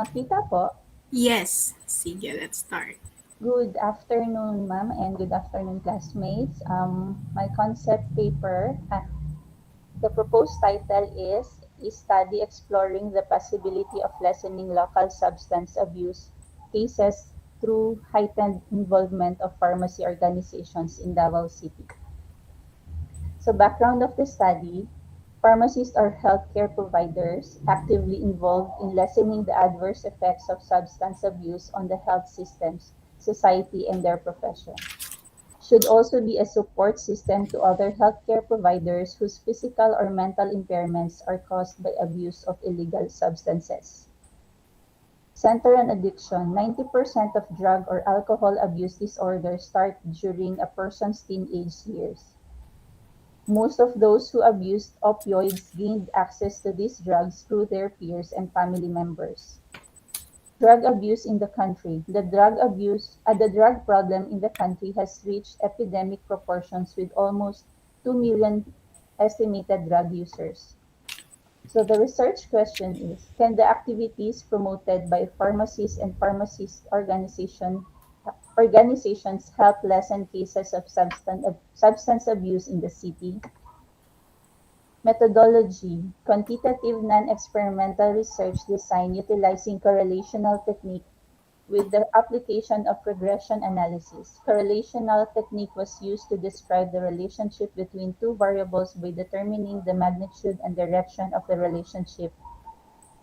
Makita po. Yes. Sige, let's start. Good afternoon, ma'am, and good afternoon, classmates. My concept paper, the proposed title is a study exploring the possibility of lessening local substance abuse cases through heightened involvement of pharmacy organizations in Davao City. So background of the study, pharmacists are healthcare providers actively involved in lessening the adverse effects of substance abuse on the health systems, society, and their profession. Should also be a support system to other healthcare providers whose physical or mental impairments are caused by abuse of illegal substances. Center on addiction, 90% of drug or alcohol abuse disorders start during a person's teenage years. Most of those who abused opioids gained access to these drugs through their peers and family members. Drug abuse in the country. The drug problem in the country has reached epidemic proportions with almost 2 million estimated drug users. So the research question is, can the activities promoted by pharmacists and organizations help lessen cases of substance abuse in the city? Methodology: quantitative non-experimental research design utilizing correlational technique with the application of regression analysis. Correlational technique was used to describe the relationship between two variables by determining the magnitude and direction of the relationship.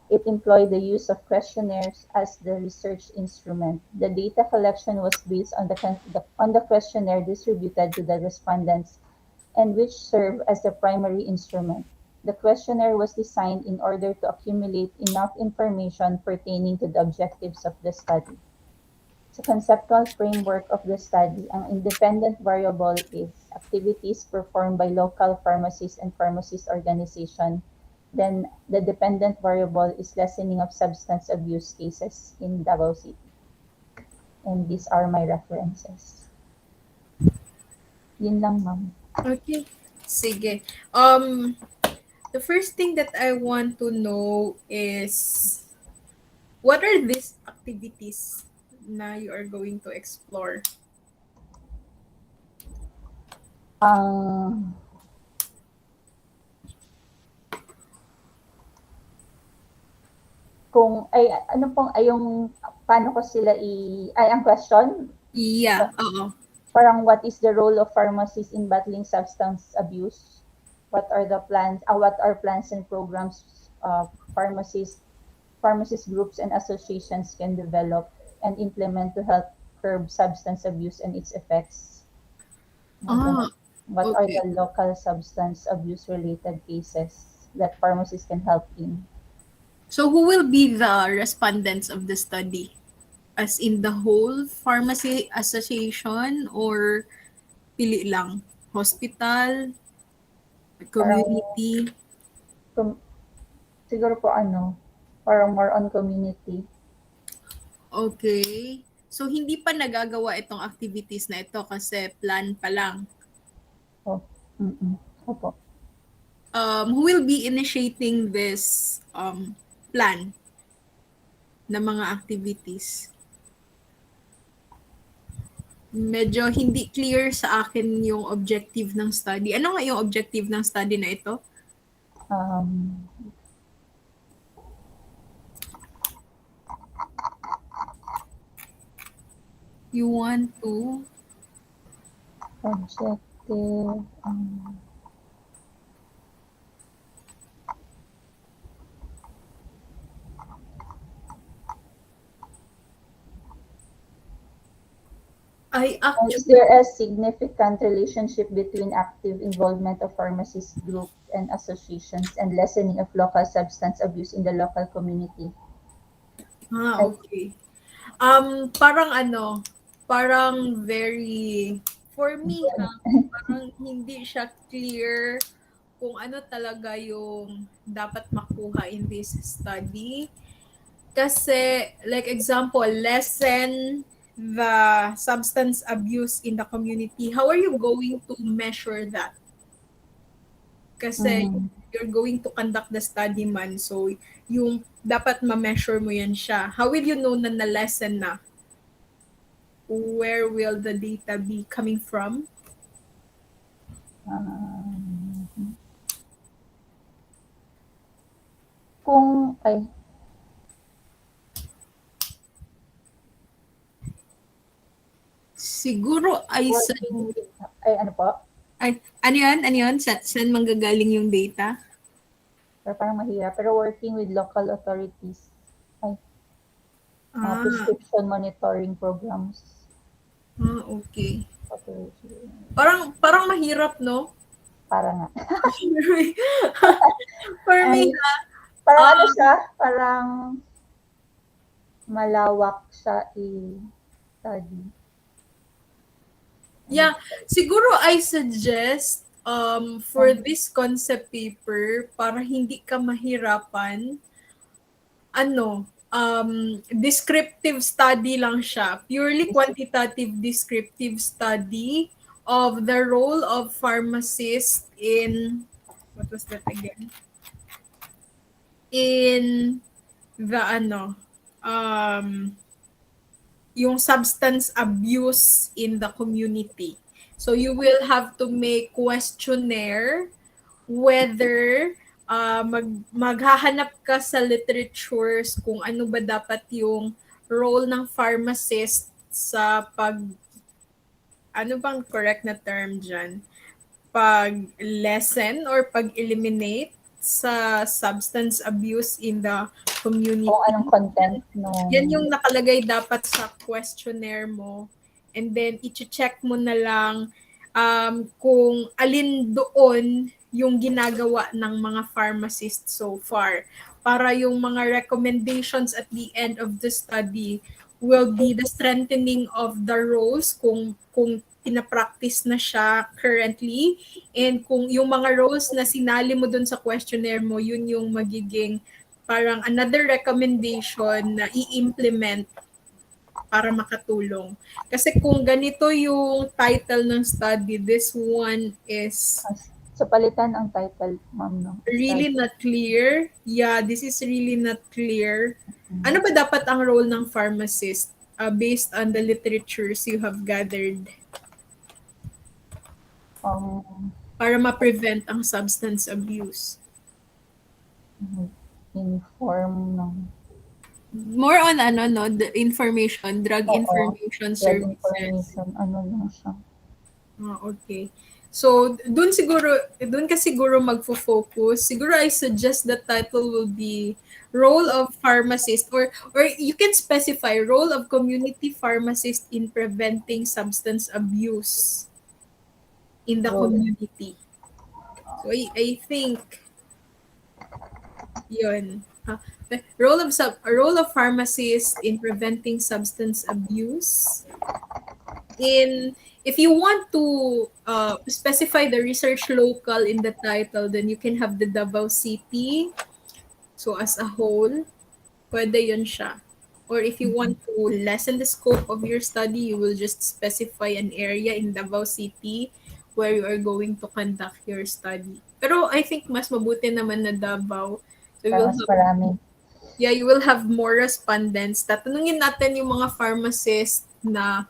It employed the use of questionnaires as the research instrument. The data collection was based on the questionnaire distributed to the respondents and which served as the primary instrument. The questionnaire was designed in order to accumulate enough information pertaining to the objectives of the study. Sa conceptual framework of the study, ang independent variable is activities performed by local pharmacists and pharmacist organization. Then the dependent variable is lessening of substance abuse cases in Davao City. And these are my references. Yun lang, ma'am. Okay. Sige. The first thing that I want to know is what are these activities na you are going to explore? Ang kung ay ano pong ay yung paano ko sila ay ang question Yeah, oo. parang what is the role of pharmacists in battling substance abuse? What are plans and programs pharmacist groups and associations can develop and implement to help curb substance abuse and its effects? Ah, What are okay. the local substance abuse related cases that pharmacists can help in? So who will be the respondents of the study? As in the whole pharmacy association or pili lang? Hospital, Parang community? com- siguro po parang more on community. Okay. So hindi pa nagagawa itong activities na ito kasi plan pa lang. Oh, opo. Who will be initiating this plan na mga activities? Medyo hindi clear sa akin yung objective ng study. Ano nga yung objective ng study na ito? Um, You want to Objective, I is actually there a significant relationship between active involvement of pharmacist groups and associations and lessening of local substance abuse in the local community? I, okay. Parang ano, parang very for me parang hindi siya clear kung ano talaga yung dapat makuha in this study. Kasi, like example, lessen the substance abuse in the community. How are you going to measure that? Kasi Mhm. you're going to conduct the study man. So, yung dapat ma-measure mo yan siya. How will you know na na-lesson na? Where will the data be coming from? Um, kung, ay, Siguro ay sa working with, ay, ano po? ay ano 'yun? Ano 'yun? Saan manggagaling yung data? Pero parang mahirap. Pero working with local authorities. Ay, mga Ah, prescription monitoring programs. okay. Operation. Parang parang mahirap, no? Para nga. For Ay, me, parang ano um, siya? Parang malawak sa i-study. Ano yeah, siguro I suggest for um, this concept paper para hindi ka mahirapan, ano, descriptive study lang siya. Purely this quantitative descriptive study of the role of pharmacist in, what was that again? In the ano, um, yung substance abuse in the community. So you will have to make questionnaire whether maghahanap ka sa literatures kung ano ba dapat yung role ng pharmacist sa pag, ano bang correct na term dyan? Pag-lessen or pag-eliminate sa substance abuse in the kung community. anong content nung Yan yung nakalagay dapat sa questionnaire mo. And then, i-check mo na lang kung alin doon yung ginagawa ng mga pharmacists so far. Para yung mga recommendations at the end of the study will be the strengthening of the roles kung pinapractice na siya currently, and kung yung mga roles na sinali mo dun sa questionnaire mo, yun yung magiging parang another recommendation na i-implement para makatulong. Kasi kung ganito yung title ng study, this one is so palitan ang title, ma'am, no? really Study. not clear. Yeah, this is really not clear. Ano Mm. ba dapat ang role ng pharmacist based on the literatures you have gathered Um, para ma-prevent ang substance abuse? inform ng, More on ano, no, the information, drug oo, information drug services. information, ano lang siya. Ah, okay. So, dun ka siguro magfo-focus. Siguro I suggest the title will be Role of Pharmacist, or you can specify Role of Community Pharmacist in Preventing Substance Abuse in the Role. community. So, I think yun. Role of pharmacist in preventing substance abuse. In If you want to specify the research local in the title, then you can have the Davao City. So as a whole, pwede yun siya. Or if you want to lessen the scope of your study, you will just specify an area in Davao City where you are going to conduct your study. Pero I think mas mabuti naman na Davao. So Para mas marami. you will have more respondents. Tatanungin natin yung mga pharmacist na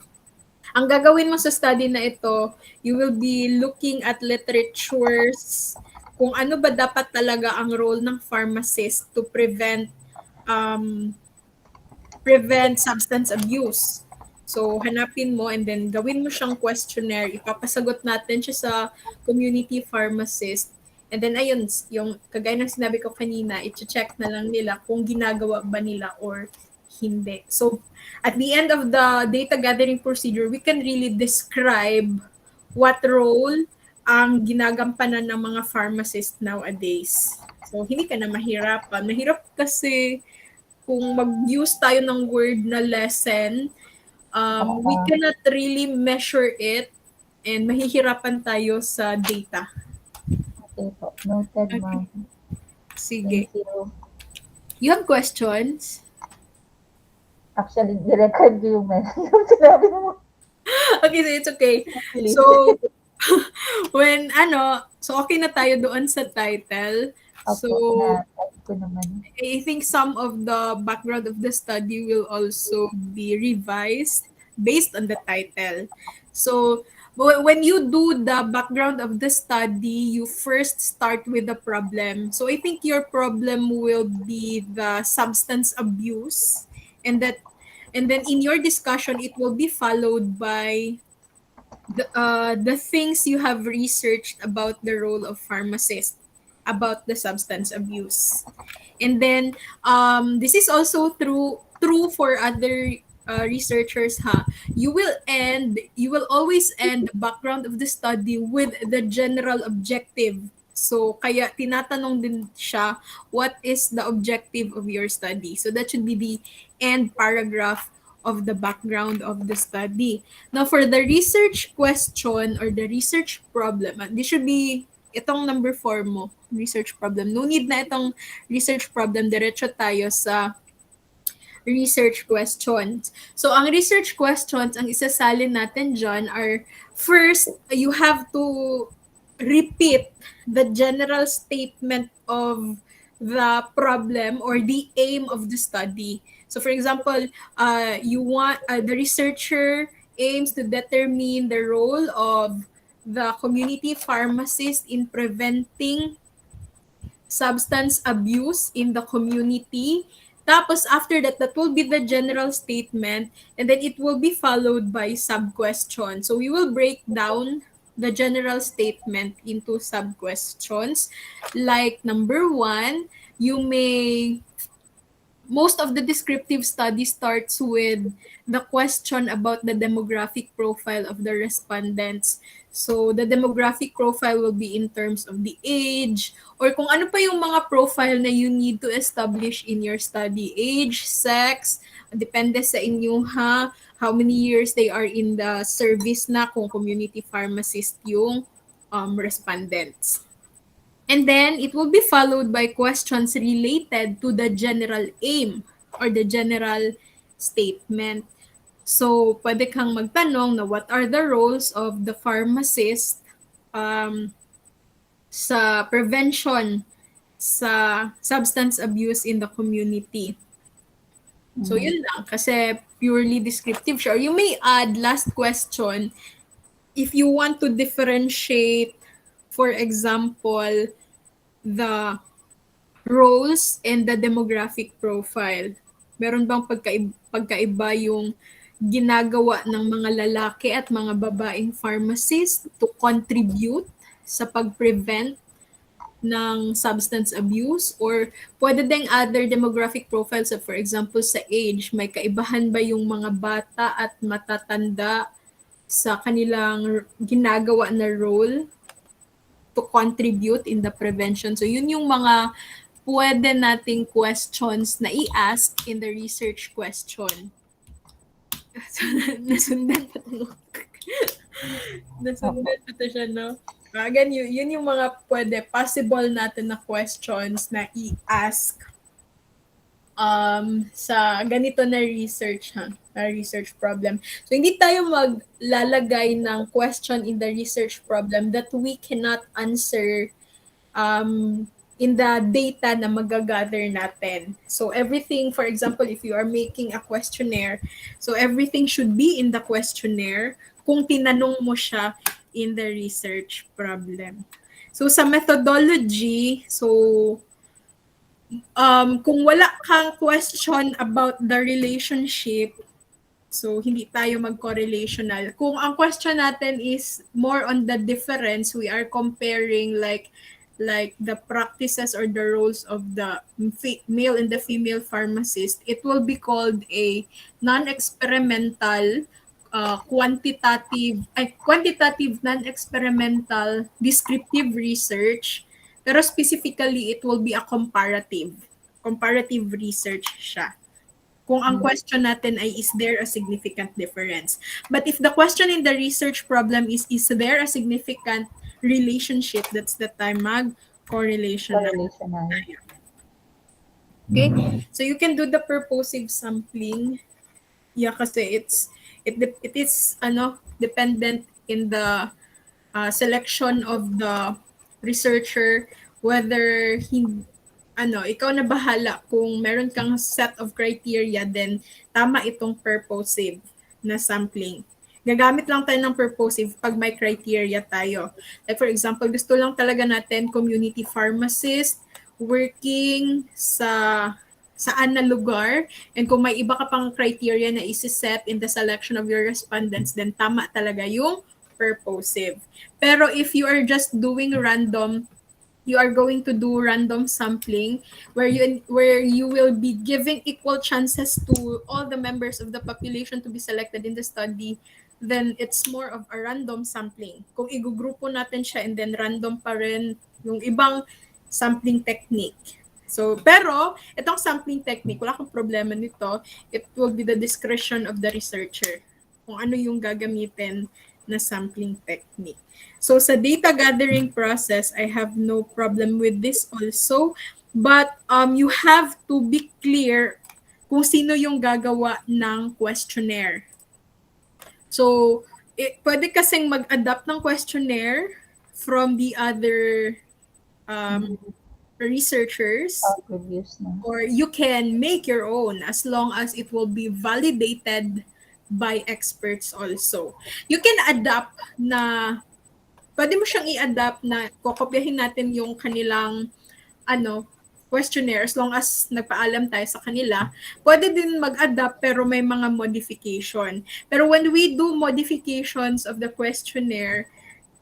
ang gagawin mo sa study na ito, you will be looking at literatures kung ano ba dapat talaga ang role ng pharmacist to um, prevent substance abuse. So, hanapin mo and then gawin mo siyang questionnaire. Ipapasagot natin siya sa community pharmacist. And then, ayun, yung kagaya ng sinabi ko kanina, i-check na lang nila kung ginagawa ba nila or hindi. So, at the end of the data gathering procedure, we can really describe what role ang ginagampanan ng mga pharmacist nowadays. So, hindi ka na mahirapan. Mahirap kasi kung mag-use tayo ng word na lesson, we Oo, cannot really measure it and mahihirapan tayo sa data. okay po. Noted, Okay. ma'am. Sige. Thank you. You have questions? Actually, nirecord ko yung message. Yung sinabi mo, Okay, so it's okay. So, please. When so okay na tayo doon sa title. So Opo, na-type ko naman. I think some of the background of the study will also be revised based on the title. So, when you do the background of the study, you first start with the problem. So, I think your problem will be the substance abuse, and then in your discussion, it will be followed by the things you have researched about the role of pharmacists about the substance abuse. And then this is also true for other researchers ha. You will always end the background of the study with the general objective. So kaya tinatanong din siya, what is the objective of your study? So that should be the end paragraph of the background of the study. Now for the research question or the research problem, this should be itong number 4 mo, research problem. No need na itong research problem, diretso tayo sa research questions. So, ang research questions, ang isasalin natin dyan are, first, you have to repeat the general statement of the problem or the aim of the study. So, for example, you want the researcher aims to determine the role of the community pharmacist in preventing substance abuse in the community. Tapos after that, that will be the general statement and then it will be followed by sub-question. So we will break down the general statement into sub-questions. Like number 1, you may most of the descriptive study starts with the question about the demographic profile of the respondents. So, the demographic profile will be in terms of the age, or kung ano pa yung mga profile na you need to establish in your study. Age, sex, depende sa inyo ha, how many years they are in the service na kung community pharmacist yung respondents. And then it will be followed by questions related to the general aim or the general statement. So, pwede kang magtanong na what are the roles of the pharmacist um, sa prevention sa substance abuse in the community. So, Mhm. yun lang. Kasi purely descriptive siya. Or you may add last question if you want to differentiate, for example, the roles and the demographic profile. Meron bang pagkaiba yung ginagawa ng mga lalaki at mga babaeng pharmacist to contribute sa pag-prevent ng substance abuse, or pwede ding other demographic profiles, for example sa age, may kaibahan ba yung mga bata at matatanda sa kanilang ginagawa na role to contribute in the prevention. So yun yung mga pwede nating questions na i-ask in the research question. So, nasundan pa to. Opo. Nasundan pa to siya, no? Again, yun yung mga pwede, possible natin na questions na i-ask sa ganito na research ha, na research problem. So hindi tayo maglalagay ng question in the research problem that we cannot answer in the data na magagather natin. So everything, for example, if you are making a questionnaire, so everything should be in the questionnaire kung tinanong mo siya in the research problem. So sa methodology, so kung wala kang question about the relationship, so hindi tayo mag-correlational. Kung ang question natin is more on the difference, we are comparing like the practices or the roles of the male and the female pharmacist, it will be called a non-experimental quantitative non-experimental descriptive research, pero specifically it will be a comparative research siya. Kung ang Mhm. question natin ay is there a significant difference. But if the question in the research problem is there a significant relationship, that's the time mag-correlation na Correlational. tayo. Okay? So you can do the purposive sampling. Yeah, kasi it is dependent in the selection of the researcher, whether ikaw na bahala kung meron kang set of criteria, then tama itong purposive na sampling. Gagamit lang tayo ng purposive pag may criteria tayo. Like for example, gusto lang talaga natin community pharmacist working sa saan na lugar, and kung may iba ka pang criteria na isi-set in the selection of your respondents, then tama talaga yung purposive. Pero if you are just doing random, you are going to do random sampling where you will be giving equal chances to all the members of the population to be selected in the study, then it's more of a random sampling. Kung igugrupo natin siya and then random pa rin yung ibang sampling technique. So, pero itong sampling technique, wala akong problema nito. It will be the discretion of the researcher kung ano yung gagamitin na sampling technique. So sa data gathering process, I have no problem with this also. But you have to be clear kung sino yung gagawa ng questionnaire. So, pwede kasing mag-adapt ng questionnaire from the other researchers, Reviews na. or you can make your own as long as it will be validated by experts also. You can adapt na pwede mo siyang i-adapt na kokopyahin natin yung kanilang questionnaire as long as nagpaalam tayo sa kanila. Pwede din mag-adapt pero may mga modification. Pero when we do modifications of the questionnaire,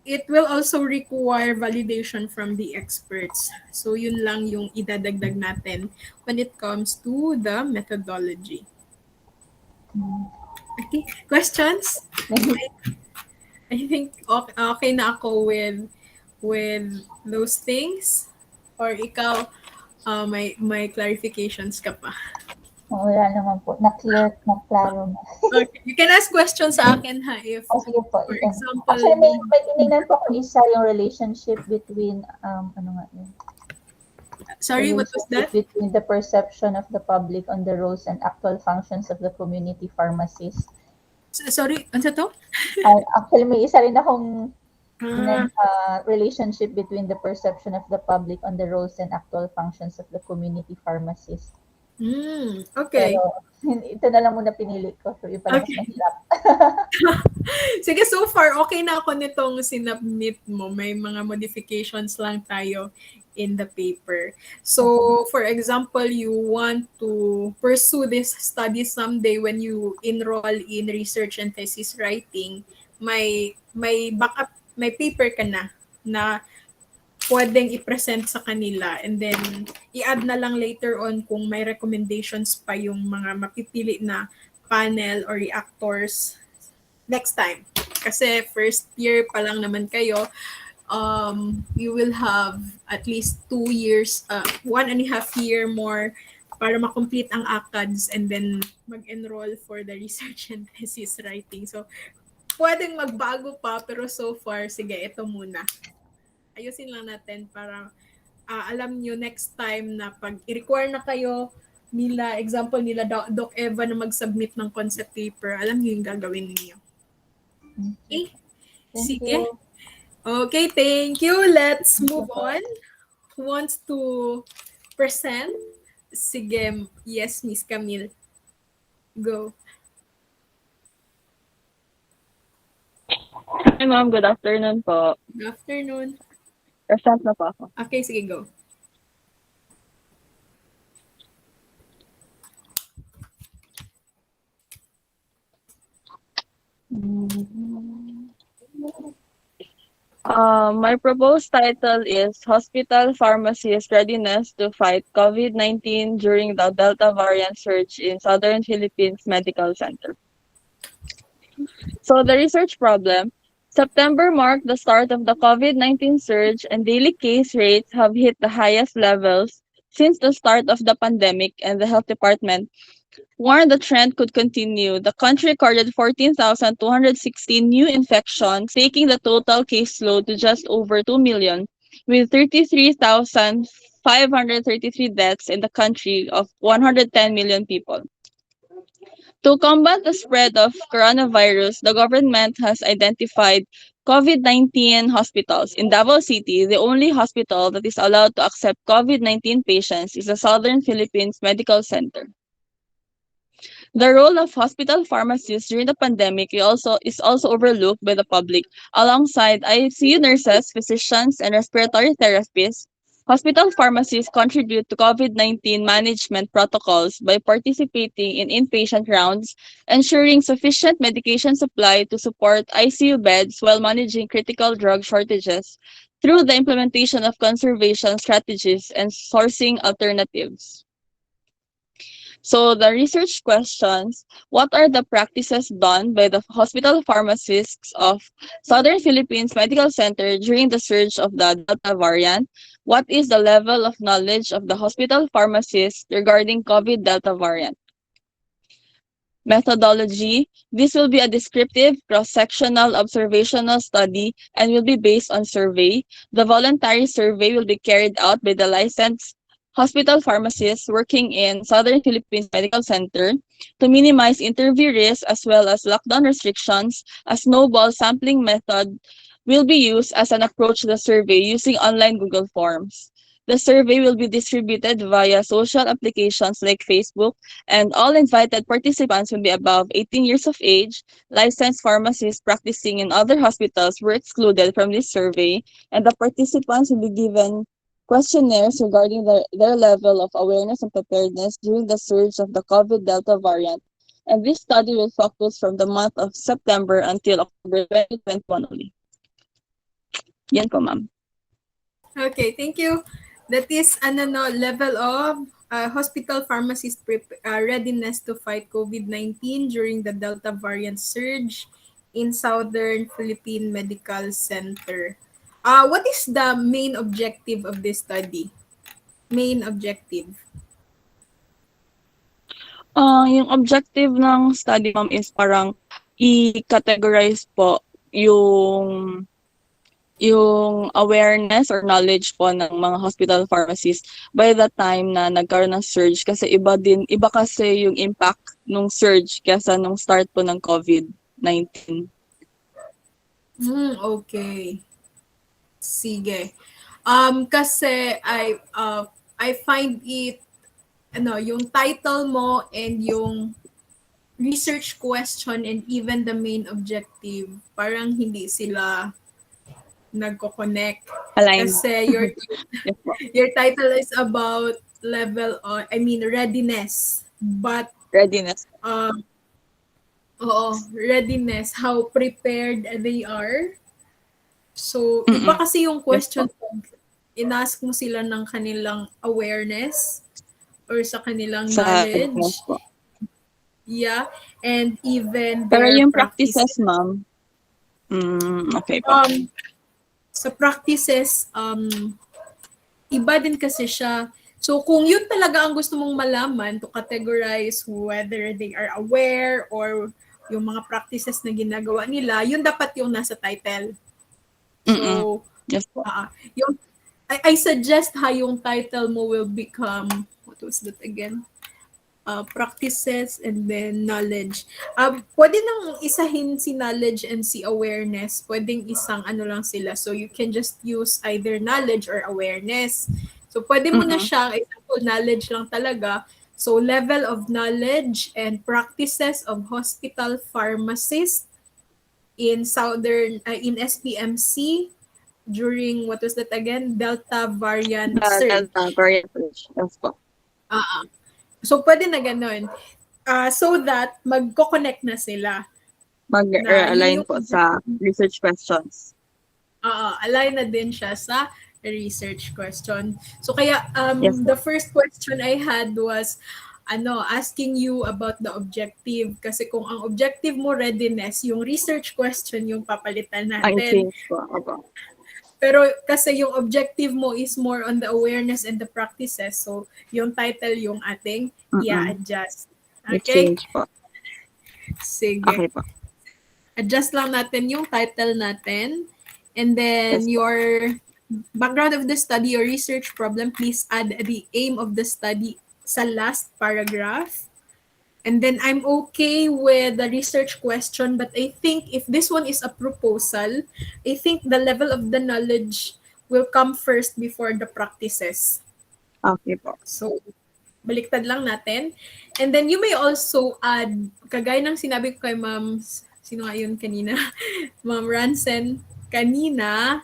it will also require validation from the experts. So yun lang yung idadagdag natin when it comes to the methodology. Okay, questions? I think okay na ako with those things, or ikaw may clarifications ka pa. Wala naman po. Na-clear, na-klaro na. Okay. You can ask questions sa akin ha if Sige po. for example, Actually, may tinignan po ko isa yung relationship between, ano nga yun? sorry, what was that? Between the perception of the public on the roles and actual functions of the community pharmacist. Sorry, ano to? Actually, may isa rin akong relationship between the perception of the public on the roles and actual functions of the community pharmacist. Okay. Pero, ito na lang muna pinili ko. So, yung pala mas mahirap. Sige, so far, okay na ako nitong sinubmit mo. May mga modifications lang tayo in the paper. So, for example, you want to pursue this study someday when you enroll in research and thesis writing, may backup, may paper ka na pwedeng i-present sa kanila, and then i-add na lang later on kung may recommendations pa yung mga mapipili na panel or reactors next time. Kasi first year pa lang naman kayo, you will have at least 2 years, 1.5 year more para makomplete ang ACADS and then mag-enroll for the research and thesis writing. So, pwedeng magbago pa, pero so far, sige, ito muna. Ayusin lang natin para alam nyo next time na pag i-require na kayo nila, example nila Doc Eva na mag-submit ng concept paper, alam nyo yung gagawin niyo. Okay? Sige. Okay, thank you. Let's move on. Who wants to present? Sige, yes, Miss Camille. Go. Hi ma'am, good afternoon po. Good afternoon. Present na po ako. Okay, sige, go. My proposed title is Hospital Pharmacist Readiness to Fight COVID-19 during the Delta variant surge in Southern Philippines Medical Center. So the research problem, September marked the start of the COVID-19 surge, and daily case rates have hit the highest levels since the start of the pandemic, and the health department warned the trend could continue. The country recorded 14,216 new infections, taking the total caseload to just over 2 million, with 33,533 deaths in the country of 110 million people. To combat the spread of coronavirus, the government has identified COVID-19 hospitals. In Davao City, the only hospital that is allowed to accept COVID-19 patients is the Southern Philippines Medical Center. The role of hospital pharmacists during the pandemic is also overlooked by the public. Alongside ICU nurses, physicians, and respiratory therapists, hospital pharmacists contribute to COVID-19 management protocols by participating in inpatient rounds, ensuring sufficient medication supply to support ICU beds while managing critical drug shortages through the implementation of conservation strategies and sourcing alternatives. So the research questions, what are the practices done by the hospital pharmacists of Southern Philippines Medical Center during the surge of the Delta variant? What is the level of knowledge of the hospital pharmacists regarding COVID Delta variant? Methodology. This will be a descriptive, cross-sectional observational study and will be based on survey. The voluntary survey will be carried out by the licensed hospital pharmacists working in Southern Philippines Medical Center to minimize interview risks as well as lockdown restrictions. A snowball sampling method will be used as an approach to the survey using online Google Forms. The survey will be distributed via social applications like Facebook, and all invited participants will be above 18 years of age. Licensed pharmacists practicing in other hospitals were excluded from this survey, and the participants will be given questionnaires regarding their level of awareness and preparedness during the surge of the COVID Delta variant. And this study will focus from the month of September until October 2021 only. Yan po, ma'am. Okay, thank you. That is ano no, level of hospital pharmacist readiness to fight COVID-19 during the Delta variant surge in Southern Philippine Medical Center. What is the main objective of this study? Main objective. Yung objective ng study, ma'am, is parang i-categorize po yung awareness or knowledge po ng mga hospital pharmacists by the time na nagkaroon ng surge, kasi iba kasi yung impact nung surge kaysa nung start po ng COVID-19. Okay. Sige. Kasi I find it yung title mo and yung research question and even the main objective, parang hindi sila nagko-connect. Aligned. Kasi Yes po. your title is about level on, readiness. But Readiness. readiness, how prepared they are. So, iba Mm-mm. kasi yung Yes question po. pag inask mo sila ng kanilang awareness or sa kanilang Sa readiness knowledge. po. Yeah, and even Pero their yung practices. practices, ma'am, okay po. Sa practices, iba din kasi siya. So, kung yun talaga ang gusto mong malaman to categorize whether they are aware or yung mga practices na ginagawa nila, yun dapat yung nasa title. Mm-mm. So, Yes po. yung I suggest yung title mo will become, what was that again? Practices and then knowledge. Pwede nang isahin si knowledge and si awareness. Pwedeng isang ano lang sila. So you can just use either knowledge or awareness. So pwede mo na Mm-mm. siya, example, knowledge lang talaga. So level of knowledge and practices of hospital pharmacists in in SPMC during, what was that again? Delta variant The surge. Delta variant surge. Yes po. So, pwede na ganun. So that, magko-connect na sila. Na yun Mag-align yung po sa research questions. align na din siya sa research question. So, kaya Yes po. the first question I had was, asking you about the objective. Kasi kung ang objective mo readiness, yung research question yung papalitan Ang natin. change po. Opo. Pero kasi yung objective mo is more on the awareness and the practices. So, yung title yung ating i-adjust. Okay? change po. Sige. Okay po. Adjust lang natin yung title natin. And then Yes po. your background of the study or research problem, please add the aim of the study sa last paragraph. And then I'm okay with the research question, but I think if this one is a proposal, I think the level of the knowledge will come first before the practices. Okay po. So, baliktad lang natin. And then you may also add, kagaya ng sinabi ko kay Ma'am, sino nga yun kanina? Ma'am Ransen, kanina,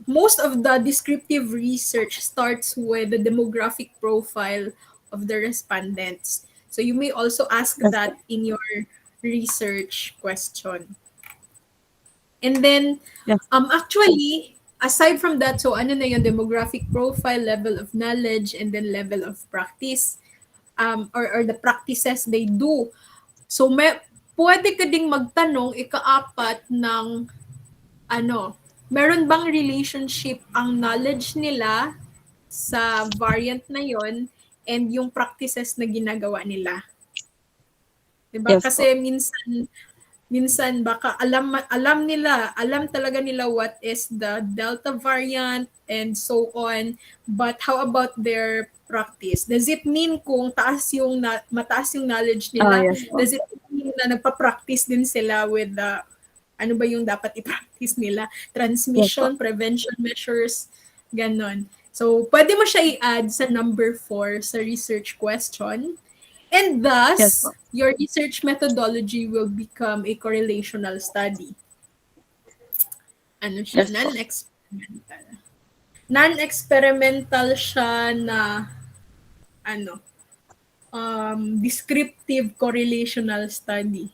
most of the descriptive research starts with the demographic profile of the respondents. So you may also ask Yes po. that in your research question. And then, Yes. actually, aside from that, so ano na yung demographic profile, level of knowledge, and then level of practice, or the practices they do. So, pwede ka ding magtanong, ikaapat ng, ano, meron bang relationship ang knowledge nila sa variant na yon and yung practices na ginagawa nila. 'Di ba? Yes po. Kasi minsan baka alam talaga nila what is the delta variant and so on, but how about their practice? Does it mean kung mataas yung knowledge nila, Yes po. does it mean na nagpa-practice din sila with the ano ba yung dapat i-practice nila, Yes po. transmission prevention measures, ganon. So pwede mo siya i-add sa number 4 sa research question. And Yes thus, po. your research methodology will become a correlational study. Ano siya? Yes po. Non-experimental. Non-experimental siya na ano, descriptive correlational study.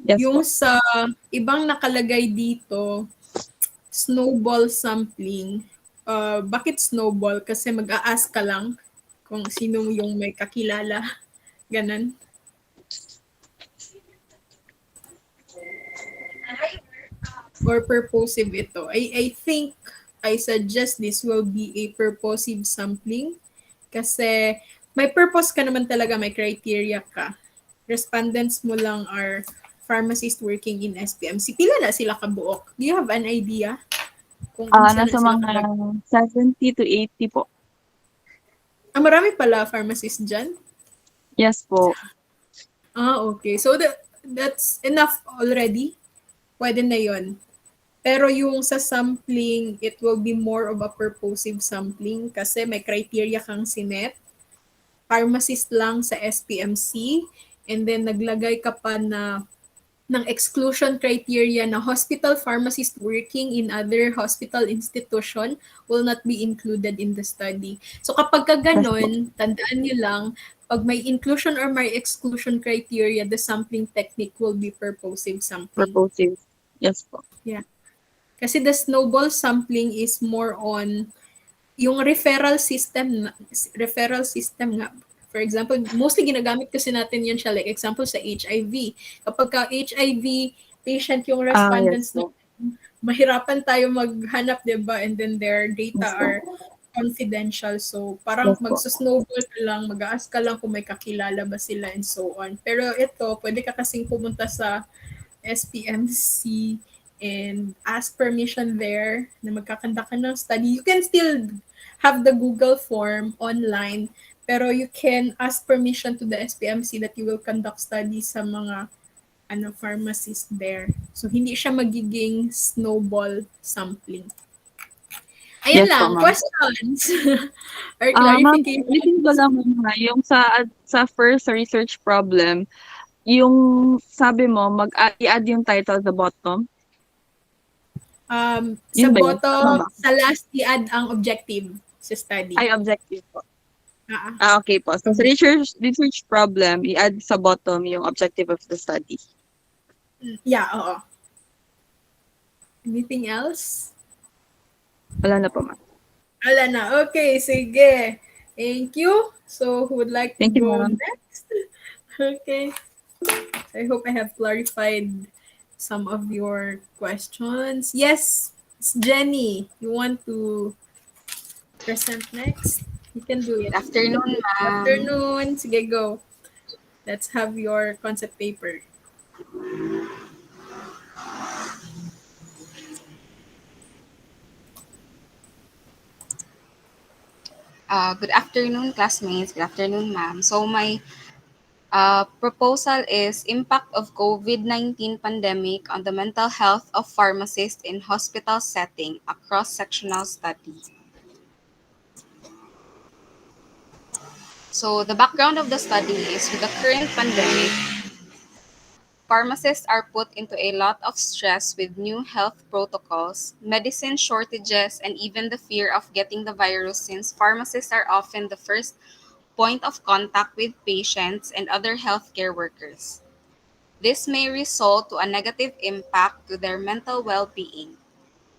Yes Yung po. sa ibang nakalagay dito, snowball sampling. Bakit snowball? Kasi mag-a-ask ka lang kung sino yung may kakilala. Ganon. Or purposive ito. I think I suggest this will be a purposive sampling kasi may purpose ka naman talaga, may criteria ka. Respondents mo lang are pharmacists working in SPMC. Pila na sila kabuok? Do you have an idea kung unsa na Nasa sila mga kalag? 70 to 80 po. Marami pala pharmacist dyan? Yes po. Okay. So that's enough already. Pwede na yon. Pero yung sa sampling, it will be more of a purposive sampling kasi may criteria kang sinet. Pharmacist lang sa SPMC. And then naglagay ka pa ng exclusion criteria na hospital pharmacist working in other hospital institution will not be included in the study. So kapag ka Yes po. ganon, tandaan nyo lang, pag may inclusion or may exclusion criteria, the sampling technique will be purposive sampling. Purposive. Yes po. Yeah. Kasi the snowball sampling is more on yung referral system nga. For example, mostly ginagamit kasi natin yan siya. Like example sa HIV. Kapag ka HIV patient yung Yes respondents na po. mahirapan tayo maghanap, di ba? And then their data Yes po. are confidential. So, parang Yes po. magsusnowball ka lang, mag-ask ka lang kung may kakilala ba sila and so on. Pero ito, pwede ka kasing pumunta sa SPMC and ask permission there na magkakanda ka ng study. You can still have the Google form online, pero you can ask permission to the SPMC that you will conduct studies sa mga pharmacist there. So, hindi siya magiging snowball sampling. Ayan Yes po, lang, ma'am. questions or Ma'am, ulitin ko clarifications. lang ma'am ha, yung sa first research problem, yung sabi mo i-add yung title sa bottom, Sa yun ba yun? Tama bottom, ba? sa last, i-add ang objective sa study. Ay, objective po. Ah, Okay po. So, sa research problem, i-add sa bottom yung objective of the study. yeah, oo. Anything else? Wala na po, ma'am. Wala na. Okay, sige. Thank you. So, who would like to Thank you, go ma'am. next? Okay. So, I hope I have clarified some of your questions. Yes, it's Jenny. You want to present next? You can do Good it. afternoon, Good ma'am. afternoon. Sige, go. Let's have your concept paper. Good afternoon, classmates. Good afternoon, ma'am. So my proposal is impact of COVID-19 pandemic on the mental health of pharmacists in hospital setting, a cross-sectional study. So the background of the study is with the current pandemic, pharmacists are put into a lot of stress with new health protocols, medicine shortages, and even the fear of getting the virus since pharmacists are often the first point of contact with patients and other healthcare workers. This may result to a negative impact to their mental well-being.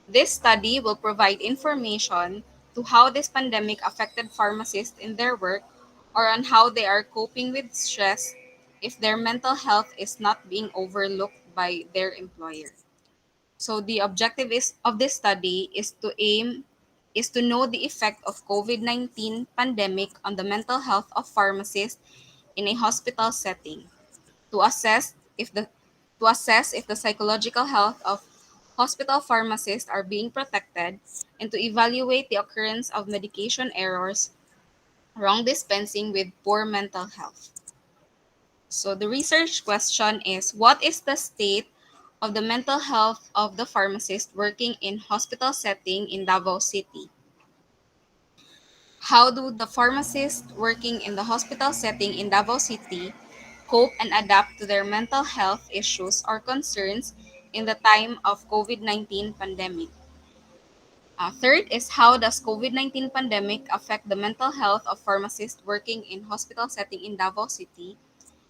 This study will provide information to how this pandemic affected pharmacists in their work or on how they are coping with stress if their mental health is not being overlooked by their employer. So the objective is of this study is to know the effect of COVID-19 pandemic on the mental health of pharmacists in a hospital setting to assess if the psychological health of hospital pharmacists are being protected and to evaluate the occurrence of medication errors, wrong dispensing with poor mental health. So the research question is what is the state of the mental health of the pharmacist working in hospital setting in Davao City? How do the pharmacists working in the hospital setting in Davao City cope and adapt to their mental health issues or concerns in the time of COVID-19 pandemic? Third is how does COVID-19 pandemic affect the mental health of pharmacists working in hospital setting in Davao City?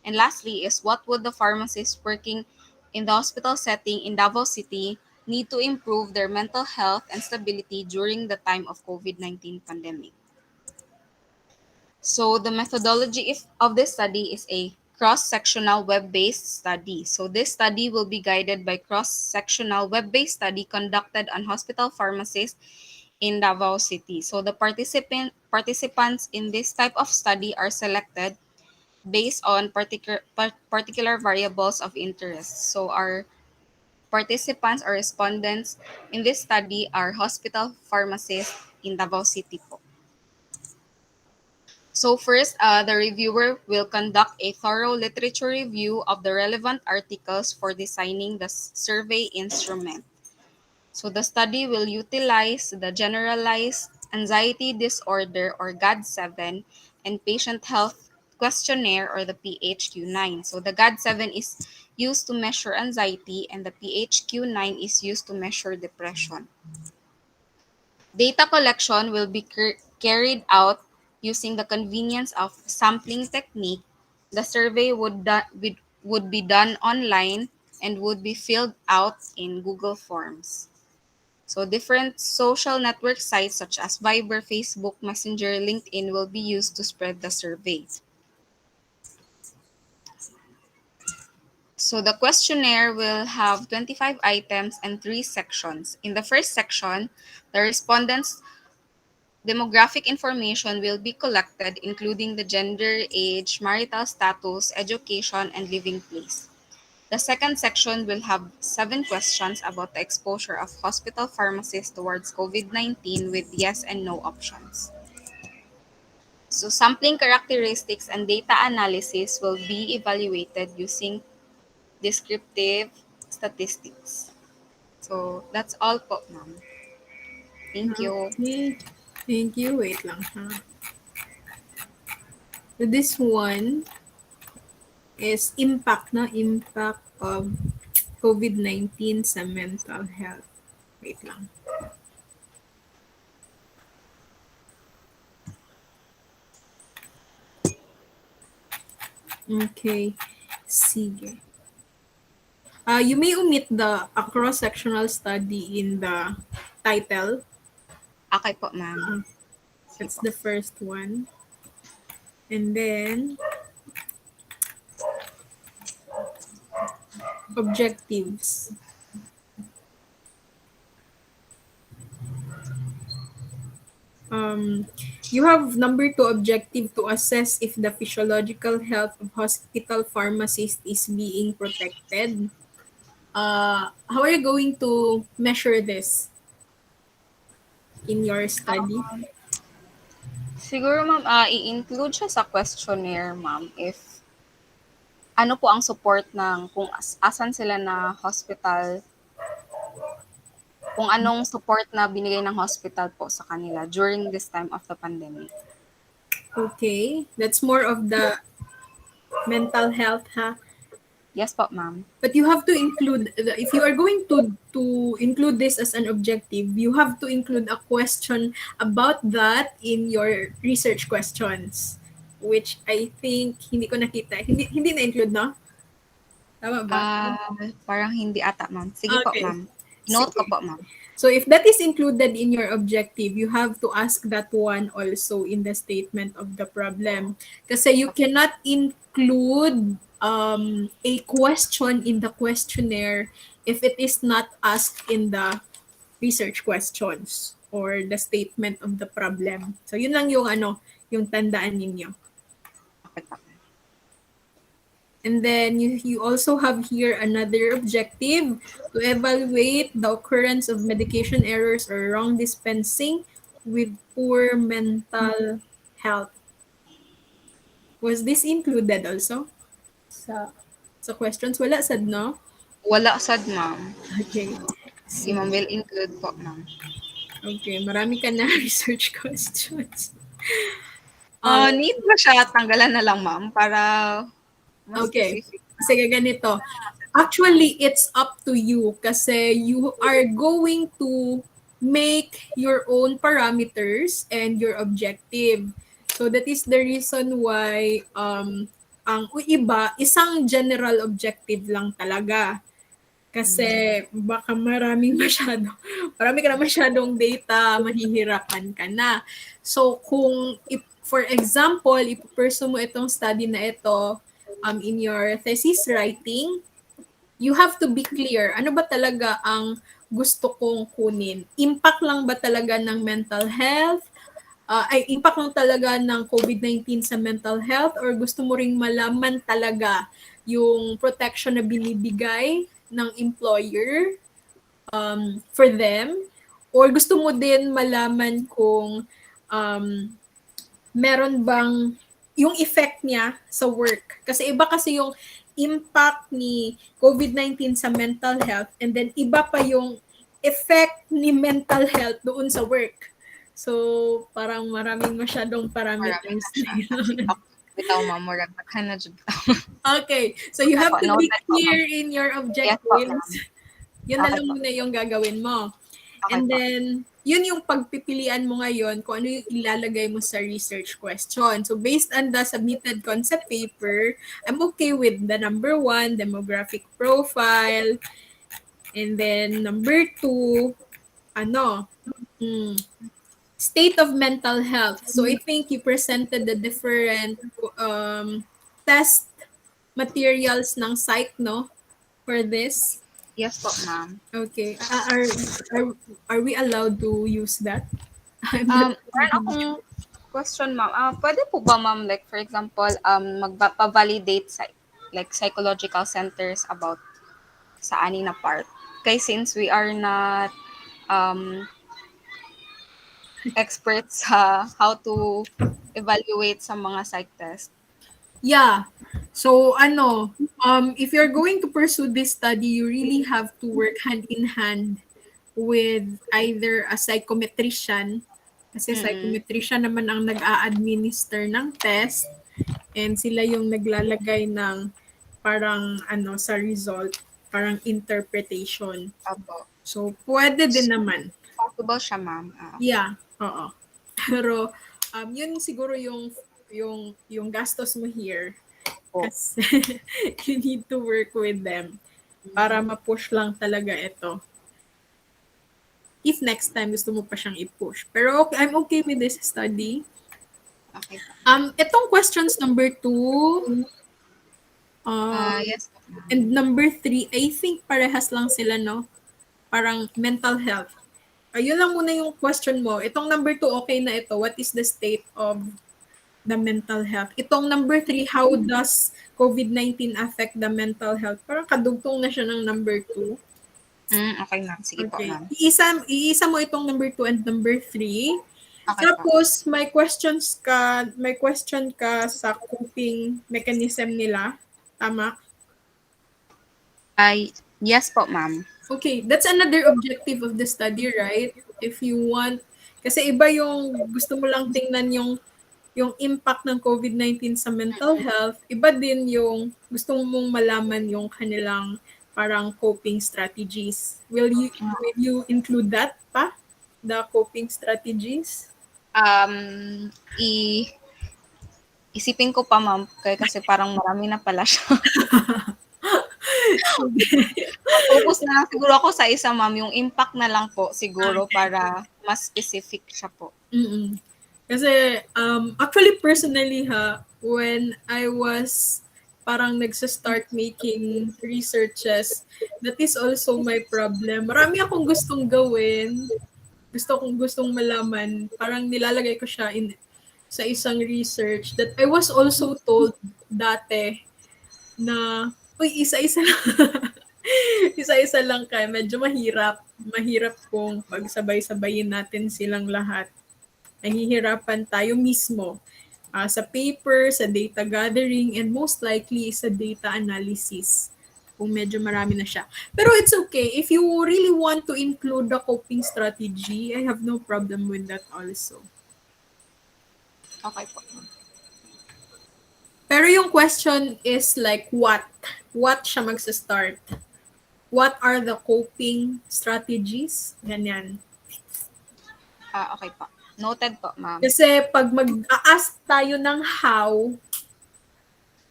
And lastly is what would the pharmacists working in the hospital setting in Davao City need to improve their mental health and stability during the time of COVID-19 pandemic? So the methodology of this study is a cross-sectional web-based study. So this study will be guided by cross-sectional web-based study conducted on hospital pharmacists in Davao City. So the participants in this type of study are selected based on particular variables of interest. So our participants or respondents in this study are hospital pharmacists in Davao City po. So first, the reviewer will conduct a thorough literature review of the relevant articles for designing the survey instrument. So the study will utilize the Generalized Anxiety Disorder or GAD-7 and Patient Health Questionnaire or the PHQ-9. So the GAD-7 is used to measure anxiety and the PHQ-9 is used to measure depression. Data collection will be carried out using the convenience of sampling technique. The survey would be done online and would be filled out in Google Forms. So different social network sites such as Viber, Facebook, Messenger, LinkedIn will be used to spread the survey. So the questionnaire will have 25 items and 3 sections. In the first section, the respondents' demographic information will be collected, including the gender, age, marital status, education, and living place. The second section will have 7 questions about the exposure of hospital pharmacists towards COVID-19 with yes and no options. So sampling characteristics and data analysis will be evaluated using descriptive statistics. So that's all po, ma'am. Thank you. Okay. Thank you. Wait lang ha. So this one is impact na impact of COVID-19 sa mental health. Wait lang. Okay. Sige. You may omit the a cross-sectional study in the title. Okay po, ma'am. Uh, Sige that's po. the first one. And then objectives. Um, you have number two objective to assess if the physiological health of hospital pharmacist is being protected. How are you going to measure this in your study? Siguro ma'am, i-include siya sa questionnaire ma'am if ano po ang support ng kung asan sila na hospital, kung anong support na binigay ng hospital po sa kanila during this time of the pandemic. Okay, that's more of the mental health, ha? Yes po ma'am. But you have to include, if you are going to include this as an objective, you have to include a question about that in your research questions, which I think hindi ko nakita. Hindi na-include, no? Tama ba? Parang hindi ata ma'am. Sige po Okay. ma'am. Note ko Sige. po ma'am. So if that is included in your objective, you have to ask that one also in the statement of the problem. Kasi you Okay. cannot include a question in the questionnaire if it is not asked in the research questions or the statement of the problem. So yun lang yung yung tandaan ninyo. Okay po. And then you also have here another objective to evaluate the occurrence of medication errors or wrong dispensing with poor mental health. Was this included also? So, Sa questions, wala sad, no? Wala sad ma'am. Okay. Si ma'am Sige. will include po ma'am. Okay, marami ka na research questions. Um, Need ba siya tanggalan na lang ma'am para mas okay. specific? Sige, ganito. Actually, it's up to you kasi you are going to make your own parameters and your objective. So that is the reason why ang iba, isang general objective lang talaga. Kasi baka marami ka na masyadong data, mahihirapan ka na. So kung, for example, ipupursue mo itong study na ito in your thesis writing, you have to be clear. Ano ba talaga ang gusto kong kunin? Impact lang ba talaga ng mental health? Ay impact lang talaga ng COVID-19 sa mental health or gusto mo ring malaman talaga yung protection na binibigay ng employer for them? Or gusto mo din malaman kung um, meron bang yung effect niya sa work. Kasi iba kasi yung impact ni COVID-19 sa mental health and then iba pa yung effect ni mental health doon sa work. So, parang maraming masyadong Marami na parameters na siya. Sige yun. po. Bitaw ma'am, murag na jud. Okay. So, you Okay have po, to be noted po ma'am. clear in your Yes po ma'am. objectives. Yun na Okay lang po. muna yung gagawin mo. Okay And po. then, yun yung pagpipilian mo ngayon kung ano yung ilalagay mo sa research question. So, based on the submitted concept paper, I'm okay with the number 1, demographic profile. And then, number 2, ano, hmm, state of mental health. So, I think you presented the different test materials ng psych, no? For this. Yes po ma'am. Okay. Are, are we allowed to use that? I'm not Meron akong question ma'am. Pwede po ba ma'am, like for example, magpa-validate sa like psychological centers about sa ani na part? Kay since we are not um, experts sa how to evaluate sa mga psych test. Yeah. So if you're going to pursue this study, you really have to work hand in hand with either a psychometrician kasi Mm-mm. psychometrician naman ang nag-a-administer ng test and sila yung naglalagay ng parang sa result, parang interpretation. Opo. So pwede din naman. Possible siya ma'am. Yeah, oo. Pero yun siguro yung gastos mo here Po. kasi you need to work with them para ma-push lang talaga ito. If next time gusto mo pa siyang i-push. Pero okay, I'm okay with this study. Okay. Itong questions number 2 Yes po ma'am. and number 3, I think parehas lang sila, no? Parang mental health. Ayun lang muna yung question mo. Itong number 2, okay na ito. What is the state of the mental health? Itong number 3, how does COVID-19 affect the mental health? Parang kadugtong na siya ng number 2. Okay ma'am. Sige po Okay. ma'am. Iisa mo itong number 2 and number 3. Okay po. Tapos, may question ka sa coping mechanism nila. Tama? Ay, yes po, ma'am. Okay, that's another objective of the study, right? If you want, kasi iba yung gusto mo lang tingnan yung impact ng COVID-19 sa mental health, iba din yung gusto mong malaman yung kanilang parang coping strategies. Will you include that pa? The coping strategies? Um, i isipin ko pa, ma'am, kasi parang marami na pala siya. Mag-focus na lang siguro ako sa isa, ma'am, yung impact na lang po siguro para mas specific siya po. Mm. Kasi, actually personally when I was parang nagsa-start making researches, that is also my problem. Marami akong gustong gawin, gustong malaman, parang nilalagay ko siya sa isang research that I was also told dati na, uy, isa-isa lang. Isa-isa lang kaya medyo mahirap. Mahirap kung pagsabay-sabayin natin silang lahat. Nahihirapan tayo mismo sa paper, sa data gathering, and most likely sa data analysis kung medyo marami na siya. Pero it's okay. If you really want to include the coping strategy, I have no problem with that also. Okay po. Pero yung question is like what? What siya magsa-start? What are the coping strategies? Ganyan. Okay po. Noted po, ma'am. Kasi pag mag-a-ask tayo ng how,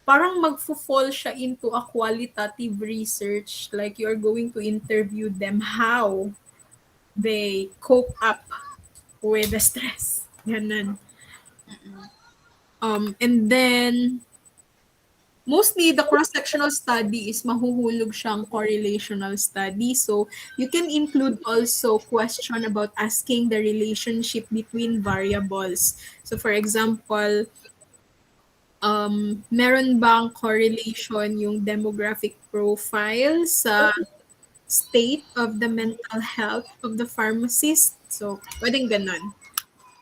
parang magfo-fall siya into a qualitative research. Like you're going to interview them how they cope up with the stress. Ganun. And then, mostly the cross-sectional study is mahuhulog siyang correlational study. So you can include also question about asking the relationship between variables. So for example, meron bang correlation yung demographic profile sa state of the mental health of the pharmacist? So, pwedeng ganon.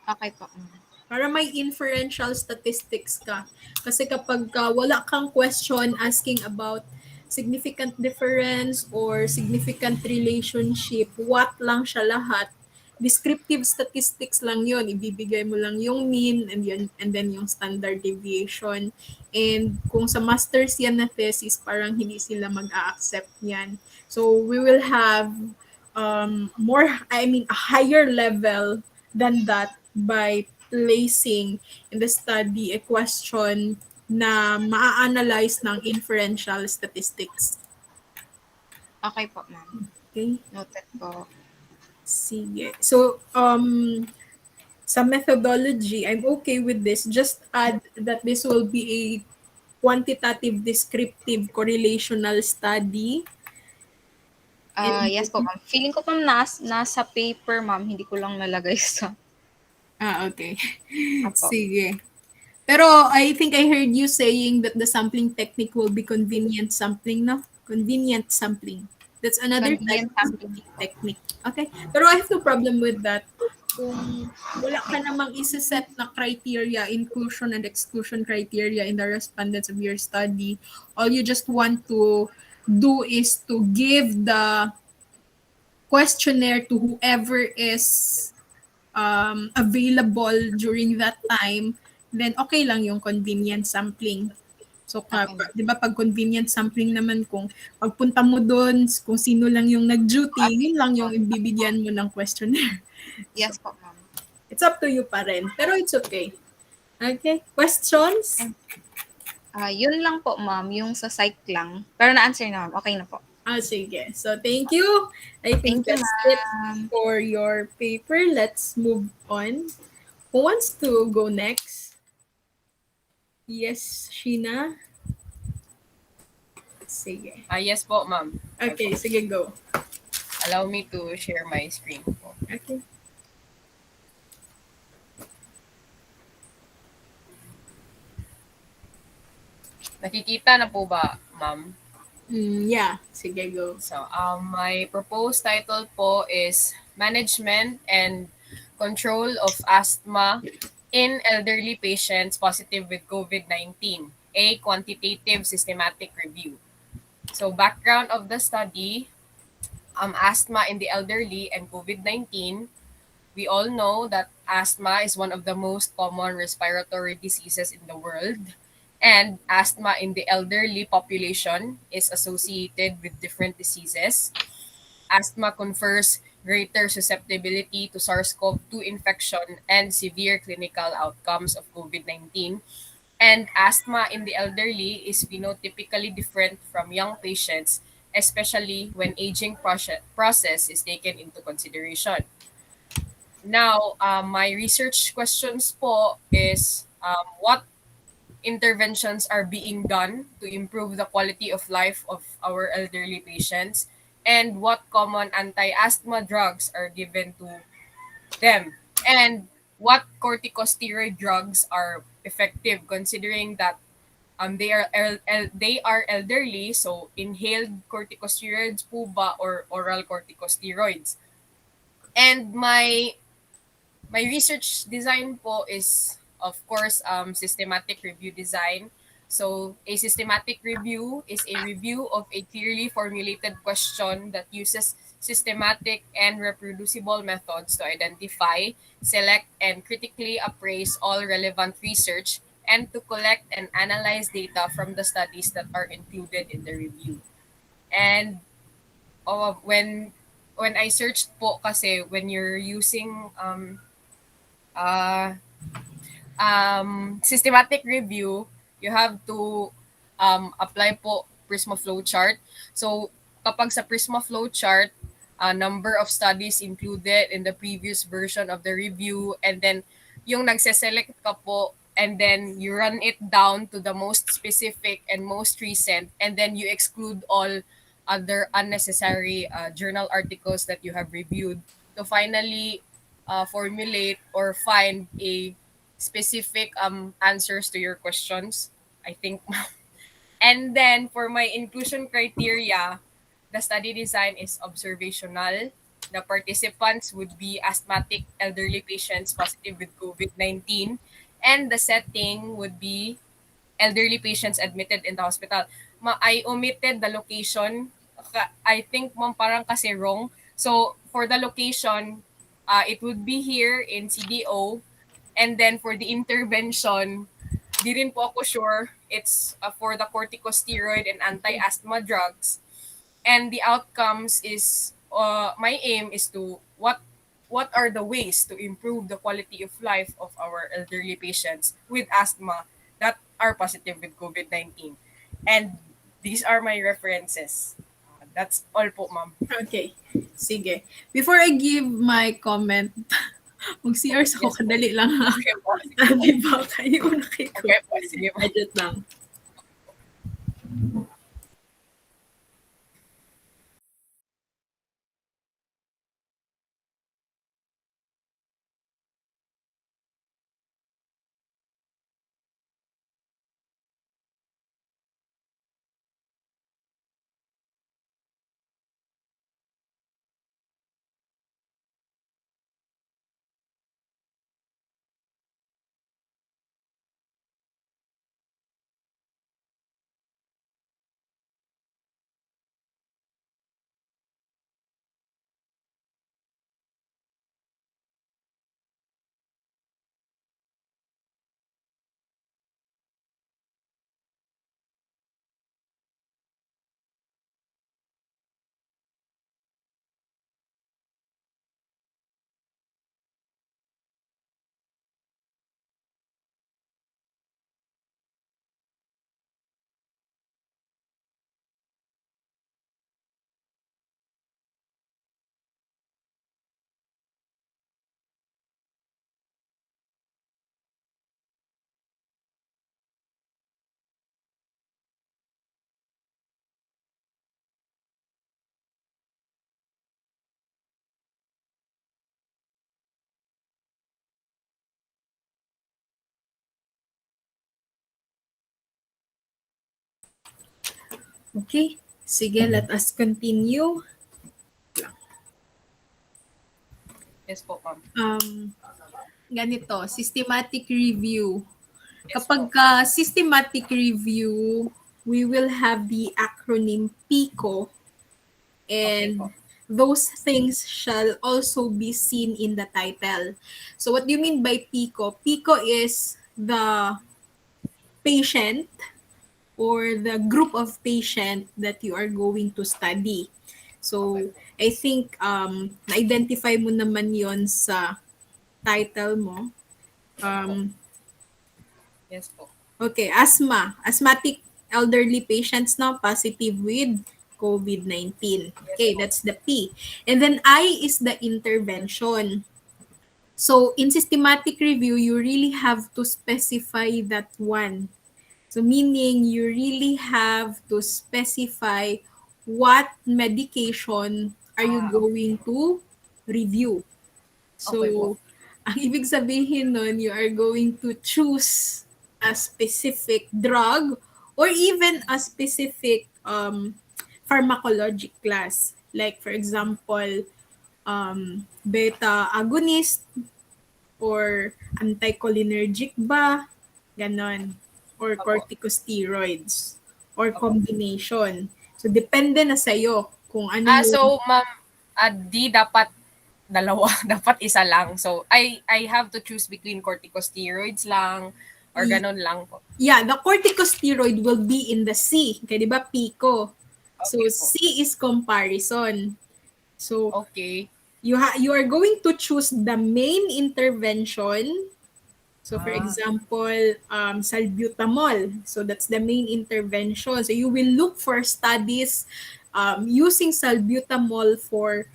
Okay po, ma'am. Para may inferential statistics ka. Kasi kapag wala kang question asking about significant difference or significant relationship, what lang siya lahat, descriptive statistics lang yon, ibibigay mo lang yung mean and then yung standard deviation. And kung sa masters yan na thesis, parang hindi sila mag-a-accept yan. So we will have a higher level than that by placing in the study a question na maa-analyze ng inferential statistics. Okay po, ma'am. Okay? Noted po. Sige. So, sa methodology, I'm okay with this. Just add that this will be a quantitative descriptive correlational study. Yes po, ma'am. Feeling ko pa nasa paper, ma'am. Hindi ko lang nalagay sa... Okay. Apo. Sige. Pero I think I heard you saying that the sampling technique will be convenient sampling, no? Convenient sampling. That's another type Convenient of sampling sampling po. technique. Okay? Pero I have no problem with that. Kung wala ka namang isa-set na criteria, inclusion and exclusion criteria in the respondents of your study, all you just want to do is to give the questionnaire to whoever is available during that time, then okay lang yung convenient sampling. So, Okay, ma'am. di ba pag convenient sampling naman, kung pagpunta mo doon, kung sino lang yung nag-duty, yun lang yung ibibigyan mo ng questionnaire. So, Yes po, ma'am. it's up to you pa rin. Pero it's okay. Okay? Questions? Yun lang po, ma'am. Yung sa psych lang. Pero na-answer na, ma'am. Okay na po. Sige. So, thank you. I think Thank you, that's it ma'am. for your paper. Let's move on. Who wants to go next? Yes, Sheena? Sige. Yes po, ma'am. Okay, sige, go. Allow me to share my screen po. Okay. Nakikita na po ba, ma'am? Yeah, sige, go. So, my proposed title po is Management and control of asthma in elderly patients positive with COVID-19, a quantitative systematic review. So background of the study, asthma in the elderly and COVID-19. We all know that asthma is one of the most common respiratory diseases in the world. And asthma in the elderly population is associated with different diseases. Asthma confers greater susceptibility to SARS-CoV-2 infection and severe clinical outcomes of COVID-19. And asthma in the elderly is phenotypically different from young patients, especially when aging process is taken into consideration. Now, my research questions po is what interventions are being done to improve the quality of life of our elderly patients, and what common anti-asthma drugs are given to them, and what corticosteroid drugs are effective considering that they are elderly, so inhaled corticosteroids po ba or oral corticosteroids. And my research design po is, of course, systematic review design. So, a systematic review is a review of a clearly formulated question that uses systematic and reproducible methods to identify, select, and critically appraise all relevant research and to collect and analyze data from the studies that are included in the review. And when I searched po kasi when you're using uh, systematic review, you have to apply po Prisma flowchart. So, kapag sa Prisma flowchart, number of studies included in the previous version of the review, and then yung nagse-select ka po, and then you run it down to the most specific and most recent, and then you exclude all other unnecessary journal articles that you have reviewed to finally formulate or find a specific answers to your questions, I think. And then for my inclusion criteria, the study design is observational. The participants would be asthmatic elderly patients positive with COVID-19, and the setting would be elderly patients admitted in the hospital. I omitted the location. I think ma'am parang kasi wrong. So for the location, it would be here in CDO, and then for the intervention, di rin po ako sure. It's for the corticosteroid and anti-asthma drugs. And the outcomes is, my aim is to what are the ways to improve the quality of life of our elderly patients with asthma that are positive with COVID-19. And these are my references. That's all po, ma'am. Okay. Sige. Before I give my comment, mag-CR sa ko, Yes po. kadali lang ha. Okay po. Sige po. Sabi ba kayo na ko? Okay po. Sige po. Budget lang. Okay. Sige, let us continue. Yes po, ma'am. Ganito, systematic review. Yes Kapag po. systematic review, we will have the acronym PICO, Okay po. and those things shall also be seen in the title. So what do you mean by PICO? PICO is the patient or the group of patient that you are going to study. Okay So po. I think na-identify mo naman yon sa title mo. Opo. Um, Yes po. okay, asthma. Asthmatic elderly patients now positive with COVID-19. Yes Okay, po. that's the P. And then I is the intervention. So in systematic review, you really have to specify that one. So meaning you really have to specify what medication are you Okay. going to review. Okay po. So, ang ibig sabihin nun, you are going to choose a specific drug or even a specific pharmacologic class. Like, for example, beta agonist or anticholinergic ba, ganon, or Opo. corticosteroids, or Opo. combination. So, depende na sa'yo kung ano yung So ma'am, di dapat dalawa, dapat isa lang. So I have to choose between corticosteroids lang or ganun lang po. yeah, the corticosteroid will be in the C. Okay, di ba? PICO. So, Okay po. C is comparison. So, Okay. you are going to choose the main intervention. So, for Ah, example, salbutamol. So, that's the main intervention. So, you will look for studies using salbutamol for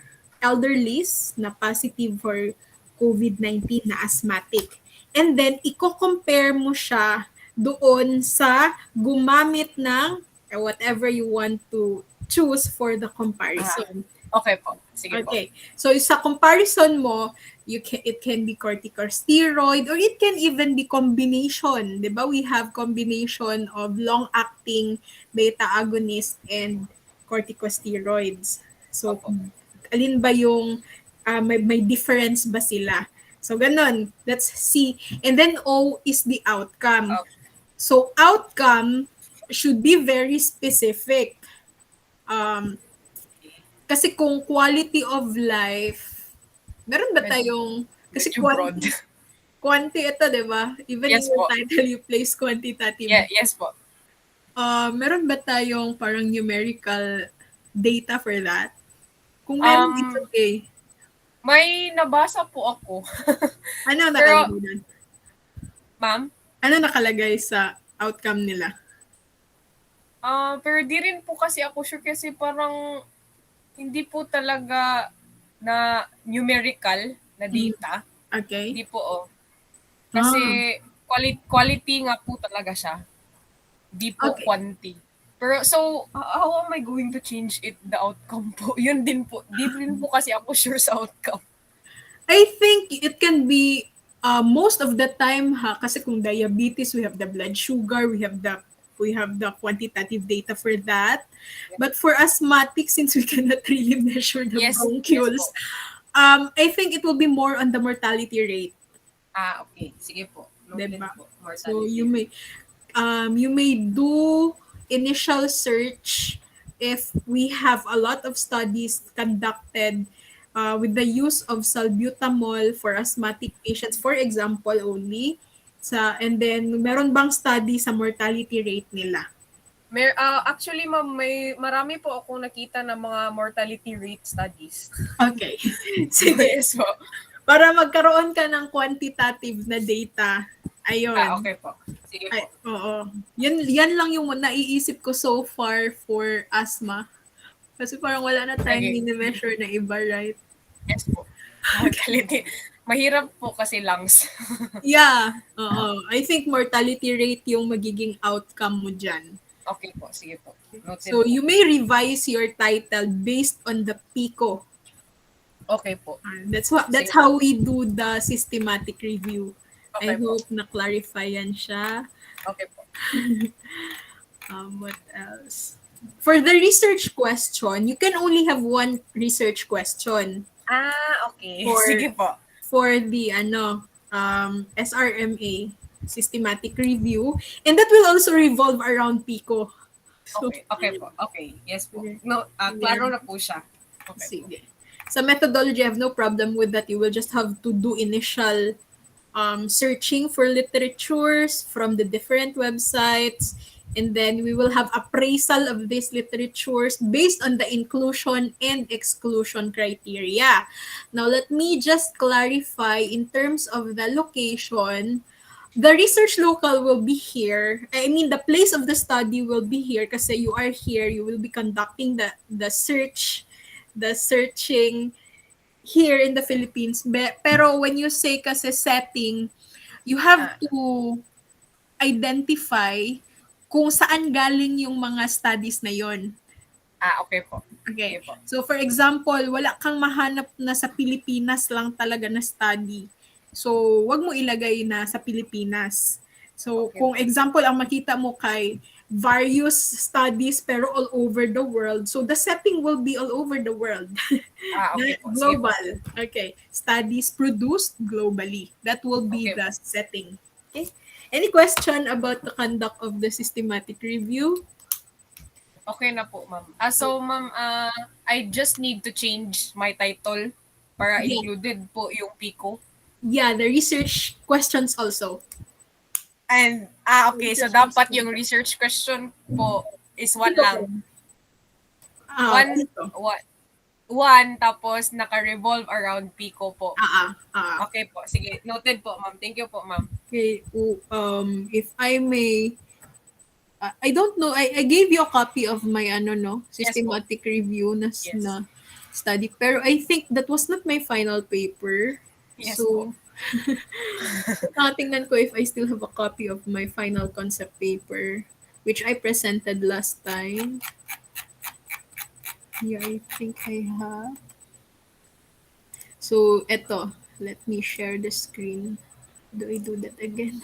elderlies na positive for COVID-19 na asthmatic. And then, i-compare mo siya doon sa gumamit ng whatever you want to choose for the ah, comparison. okay po. Sige po. Okay. So sa comparison mo, it can be corticosteroid or it can even be combination, 'di ba? We have combination of long-acting beta agonist and corticosteroids. So Opo. alin ba yung may difference ba sila? So ganun, let's see. And then O is the outcome. Okay. So outcome should be very specific. Um, kasi kung quality of life, meron ba Med tayong, kasi medyo broad. quanti ito, di ba? Even in Yes your po. title, you place quantitative. Yeah, yes po. Meron ba tayong parang numerical data for that? Kung meron, it's Um, okay. may nabasa po ako. Ano Pero, nakalagay doon? ma'am, Ano nakalagay sa outcome nila? pero di rin po kasi ako sure kasi parang hindi po talaga na numerical na Mm, data. okay. Hindi po, oh. Kasi Ah, quality nga po talaga siya. Di po okay. quantity. Pero so, how am I going to change it, the outcome po? Yun din po. Di rin po kasi ako sure sa outcome. I think it can be most of the time ha kasi kung diabetes we have the blood sugar, we have the quantitative data for that. But for asthmatic since we cannot really measure the Yes, yes bronchioles, po. I think it will be more on the mortality rate, Okay. Sige po. Noted diba? po. So Mortality rate. you may do initial search if we have a lot of studies conducted with the use of salbutamol for asthmatic patients, for example only. And then, meron bang study sa mortality rate nila? Actually, ma'am, marami po akong nakita ng mga mortality rate studies. Okay. Sige. Yes po. Para magkaroon ka ng quantitative na data, ayun. Okay po. Sige Ay, po. oo. Yan lang yung naiisip ko so far for asthma. Kasi parang wala na tayong Okay. mini-measure na iba, right? Yes po. Mortality. Mahirap po kasi lungs. Yeah, oo. I think mortality rate yung magiging outcome mo dyan. Okay po. Sige po. Noted So, po. you may revise your title based on the PICO. Okay po. That's Sige how po. we do the systematic review. I Okay po. hope na-clarify yan siya. Okay po. What else? For the research question, you can only have one research question. Okay. for Sige po. for the SRMA, systematic review, and that will also revolve around PICO. So, Okay. Okay po. Okay. Yes po. sige. No, Yeah. klaro na po siya. Okay po. Sige. Sa methodology, I have no problem with that. You will just have to do initial searching for literatures from the different websites, and then we will have appraisal of these literatures based on the inclusion and exclusion criteria. Now, let me just clarify in terms of the location. The research local will be here. I mean, the place of the study will be here kasi you are here. You will be conducting the searching here in the Philippines. Pero when you say kasi setting, you have Ah, to identify kung saan galing yung mga studies na yon. okay po. Sige Okay. po. So for example, wala kang mahanap na sa Pilipinas lang talaga na study. So wag mo ilagay na sa Pilipinas. So Okay kung po. example ang makita mo kay various studies pero all over the world. So the setting will be all over the world. Okay po. Sige po. Global. Okay. Studies produced globally. That will be Okay the po. setting. Okay. Any question about the conduct of the systematic review? Okay na po, ma'am. So, ma'am, I just need to change my title para Yeah. included po yung PICO. Yeah, the research questions also. And, okay. So, Research dapat question. yung research question po is one Ito po. lang. One, Ito. one, one, tapos naka-revolve around PICO po. Ah, ah. Okay po. Sige. Noted po, ma'am. Thank you po, ma'am. Okay. If I may, I don't know. I gave you a copy of my no Yes po. systematic review Yes. na study. Pero I think that was not my final paper. Yes po. So, tingnan ko if I still have a copy of my final concept paper, which I presented last time. Yeah, I think I have. So, eto. Let me share the screen. Do I do that again?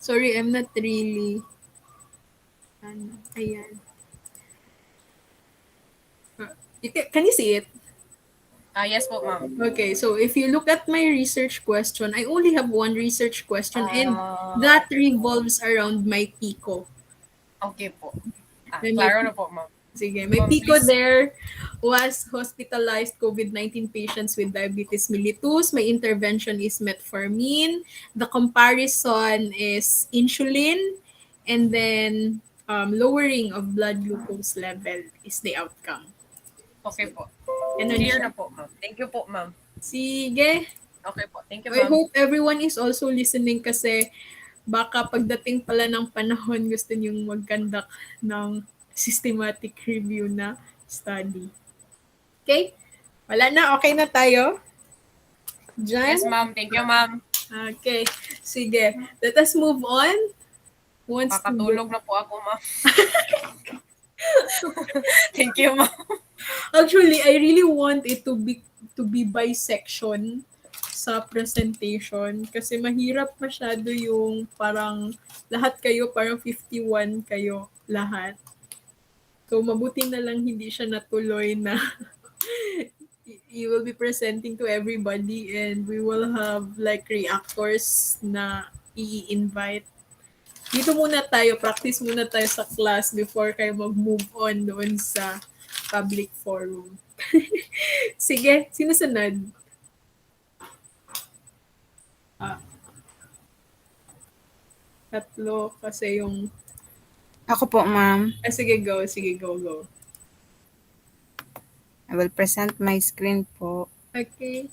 Sorry, I'm not really. Ayan. Can you see it? Yes po, ma'am. Okay, so if you look at my research question, I only have one research question and that Okay po. revolves around my PICO. Okay po. And my Klaro na po, ma'am. Sige, may Ma'am, PICO please. there was hospitalized COVID-19 patients with diabetes mellitus. My intervention is metformin. The comparison is insulin. And then lowering of blood glucose level is the outcome. Okay po. Ganun Clear siya. na po, ma'am. Thank you po, ma'am. Sige. Okay po. Thank you, I ma'am. hope everyone is also listening kasi baka pagdating pala ng panahon gusto niyong mag-conduct ng systematic review na study. Okay? Wala na. Okay na tayo? Yes, Jan? ma'am. Thank you, ma'am. Okay. Sige. Let us move on. Who wants to go? Kakatulog na po ako, ma'am. Thank you, ma'am. Actually, I really want it to be by section sa presentation kasi mahirap masyado yung parang lahat kayo, parang 51 kayo lahat. So, mabuti na lang hindi siya natuloy na you will be presenting to everybody and we will have like reactors na i-invite. Dito muna tayo, practice muna tayo sa class before kayo mag-move on doon sa public forum. Sige, sino sunod? Ah, tatlo kasi yung... Ako po, ma'am. Sige, go. Sige, go, go. I will present my screen po. Okay.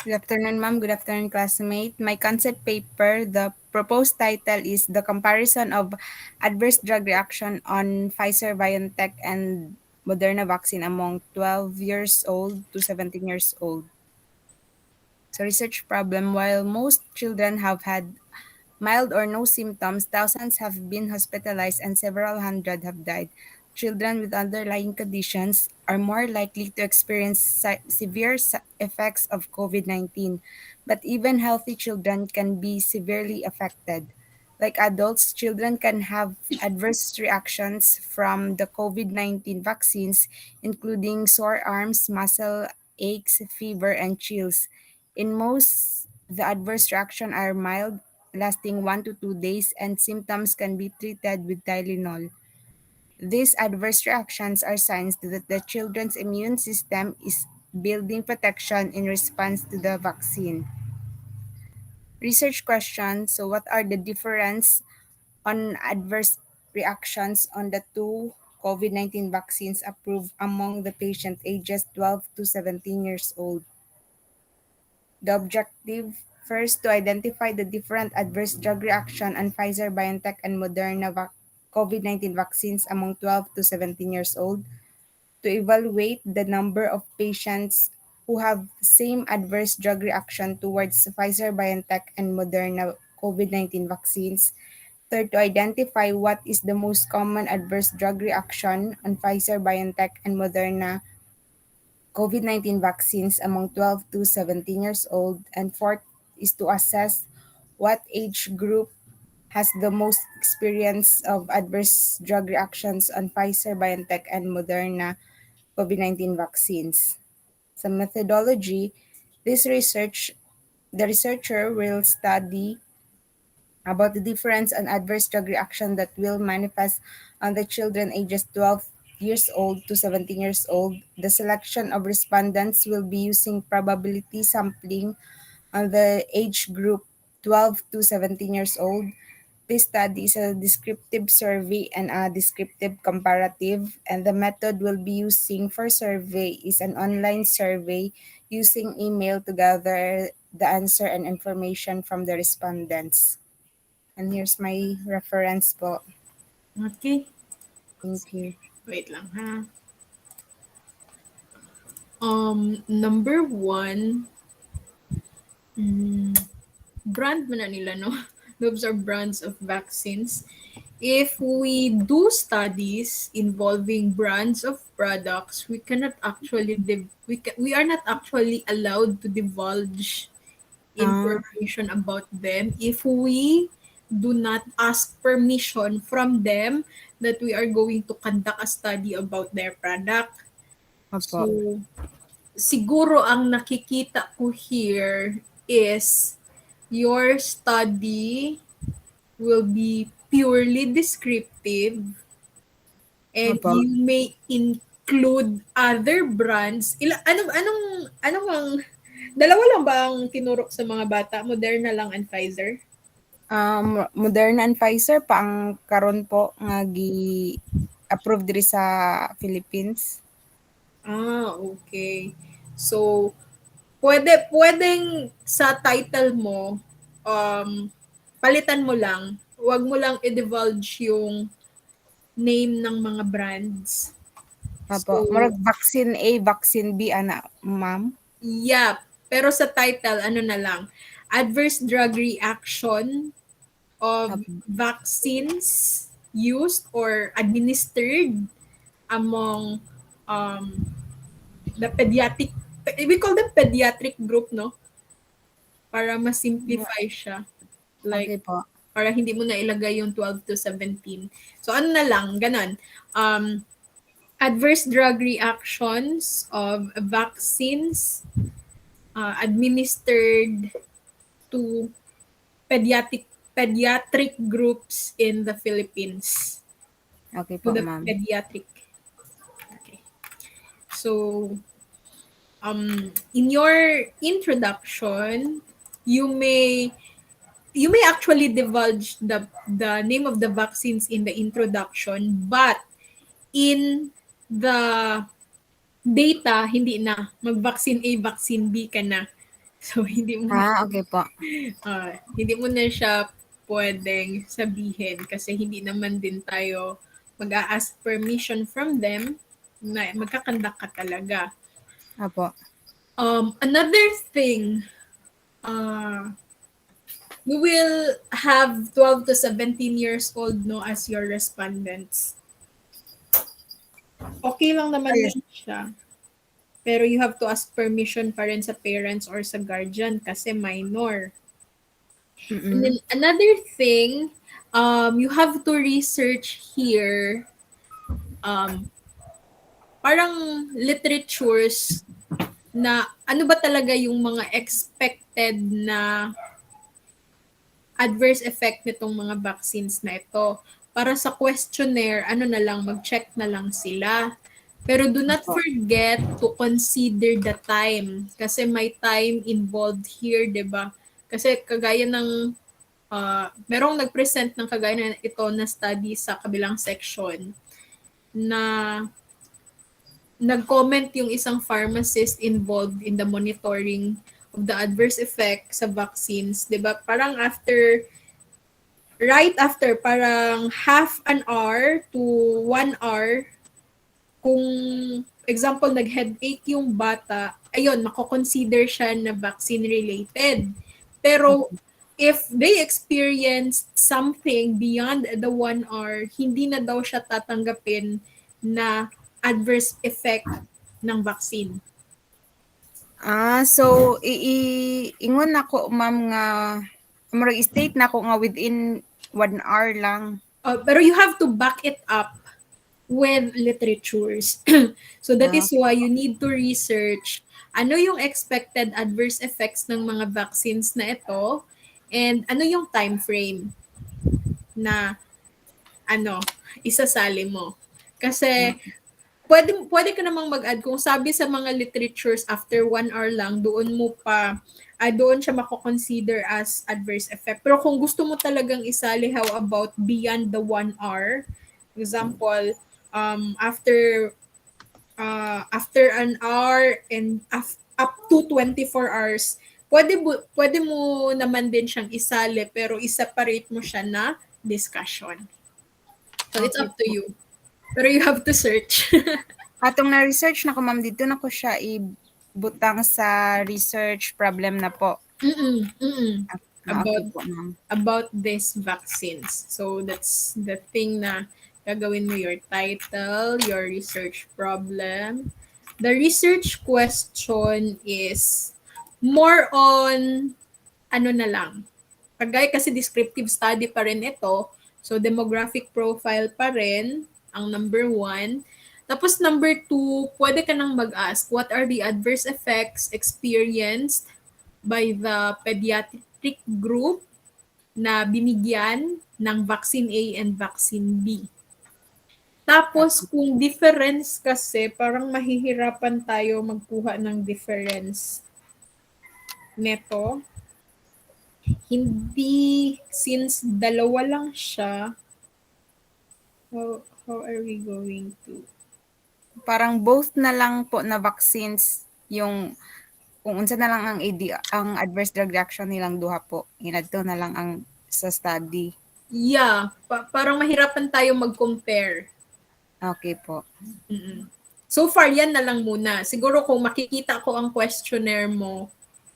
Good afternoon, ma'am. Good afternoon, classmate. My concept paper, the proposed title is The Comparison of Adverse Drug Reaction on Pfizer-BioNTech and Moderna Vaccine Among 12 years old to 17 years old. So research problem, while most children have had mild or no symptoms, thousands have been hospitalized and several hundred have died. children with underlying conditions are more likely to experience severe effects of COVID-19, but even healthy children can be severely affected. Like adults, children can have adverse reactions from the COVID-19 vaccines, including sore arms, muscle aches, fever, and chills. In most, the adverse reactions are mild, lasting 1 to 2 days, and symptoms can be treated with Tylenol. These adverse reactions are signs that the children's immune system is building protection in response to the vaccine. Research question: so, what are the difference on adverse reactions on the two COVID-19 vaccines approved among the patient ages 12 to 17 years old? The objective first to identify the different adverse drug reaction on Pfizer BioNTech and Moderna COVID-19 vaccines among 12 to 17 years old, to evaluate the number of patients who have same adverse drug reaction towards Pfizer BioNTech and Moderna COVID-19 vaccines. Third, to identify what is the most common adverse drug reaction on Pfizer BioNTech and Moderna COVID-19 vaccines among 12 to 17 years old. And fourth is to assess what age group has the most experience of adverse drug reactions on Pfizer BioNTech and Moderna COVID-19 vaccines. Some methodology, this research the researcher will study about the difference and adverse drug reaction that will manifest on the children ages 12 years old to 17 years old. The selection of respondents will be using probability sampling on the age group 12 to 17 years old. This study is a descriptive survey and a descriptive comparative, and the method we'll be using for survey is an online survey using email to gather the answer and information from the respondents. And here's my reference po. Okay. Thank you. Wait lang ha. Number one, mm, brand man na nila, no? Those are brands of vaccines. If we do studies involving brands of products, we cannot actually we are not actually allowed to divulge Ah, information about them if we do not ask permission from them that we are going to conduct a study about their product. opo. So, siguro ang nakikita ko here is your study will be purely descriptive and Opo. you may include other brands. Ano bang dalawa lang ba ang tinurok sa mga bata? Moderna lang and Pfizer? Moderna and Pfizer pa ang karon po nga gi-approve diri sa Philippines. Okay. So, pwedeng sa title mo, palitan mo lang. Huwag mo lang i-divulge yung name ng mga brands. Opo. So, Murag vaccine A, vaccine B ana, ma'am. yeah. Pero sa title, ano na lang, adverse drug reaction of Opo. vaccines used or administered among um, the pediatric, we call them pediatric group, no? Para ma-simplify siya. Like, Okay po. para hindi mo na ilagay yung 12 to 17. So, ano na lang, ganun. Um, adverse drug reactions of vaccines administered to pediatric groups in the Philippines. Okay To po, the ma'am. pediatric. Okay. So, in your introduction, you may you may actually divulge the name of the vaccines in the introduction, but in the data hindi na mag-vaccine A, vaccine B ka na. So Okay po. hindi mo na siya pwedeng sabihin kasi hindi naman din tayo mag-a-ask permission from them na magkakandak ka talaga. Opo. Another thing, we will have 12 to 17 years old no as your respondents. okay lang naman Yes. din siya. Pero you have to ask permission pa rin sa parents or sa guardian kasi minor. And Mm-mm. then another thing, you have to research here, um, parang literatures na ano ba talaga yung mga expected na adverse effect nitong mga vaccines na ito. Para sa questionnaire, ano na lang, mag-check na lang sila. Pero do not Opo. forget to consider the time. Kasi may time involved here, di ba? Kasi kagaya ng, merong nag-present ng kagaya na ito na study sa kabilang section na nag-comment yung isang pharmacist involved in the monitoring of the adverse effect sa vaccines, 'di ba? Parang right after parang half an hour to 1 hour kung example nag-headache yung bata, ayun, mako-consider siya na vaccine related. Pero Okay. if they experienced something beyond the 1 hour, hindi na daw siya tatanggapin na adverse effect ng vaccine. So ingon nako ma'am nga murag state nako nga within 1 hour lang. Pero you have to back it up with literatures. So that is Okay. why you need to research ano yung expected adverse effects ng mga vaccines na ito and ano yung time frame na ano isasali mo. Kasi pwede ka namang mag-add kung sabi sa mga literatures after 1 hour lang, doon mo pa, doon siya mako-consider as adverse effect. Pero kung gusto mo talagang isali, how about beyond the 1 hour? Example, after an hour and up to 24 hours, pwede mo naman din siyang isali pero i-separate mo siya na discussion. So it's Okay up to po. you. Pero you have to search. Atong na-research nako ma'am dito nako siya ibutang sa research problem na po. Mm. Okay About po ma'am. about these vaccines. So that's the thing na gagawin mo your title, your research problem. The research question is more on ano na lang. Kagaya kasi descriptive study pa rin ito. So demographic profile pa rin ang number 1. Tapos number 2, pwede ka nang mag-ask, what are the adverse effects experienced by the pediatric group na binigyan ng vaccine A and vaccine B. Tapos kung difference kasi, parang mahihirapan tayo magkuha ng difference neto. Hindi, since dalawa lang siya, how are we going to? Parang both na lang po na vaccines yung kung unsa na lang ang adverse drug reaction nilang duha po. Inadto na lang ang sa study. Yeah, parang mahirapan tayo mag-compare. Okay po. Mm-mm. So far, yan na lang muna. Siguro kung makikita ko ang questionnaire mo,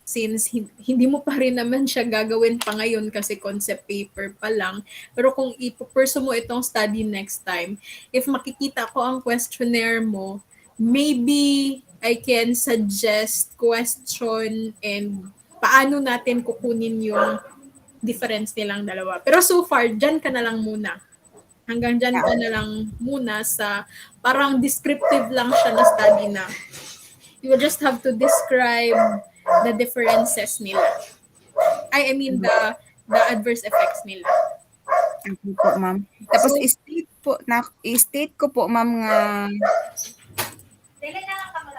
since hindi mo pa rin naman siya gagawin pa ngayon kasi concept paper pa lang. Pero kung ipupursue mo itong study next time, if makikita ko ang questionnaire mo, maybe I can suggest question and paano natin kukunin yung difference nilang dalawa. Pero so far, dyan ka na lang muna. Hanggang dyan ka na lang muna sa parang descriptive lang siya na study na you will just have to describe the differences nila. I mean the adverse effects nila. Okay po, ma'am. Tapos So, i-state ko po, ma'am, nga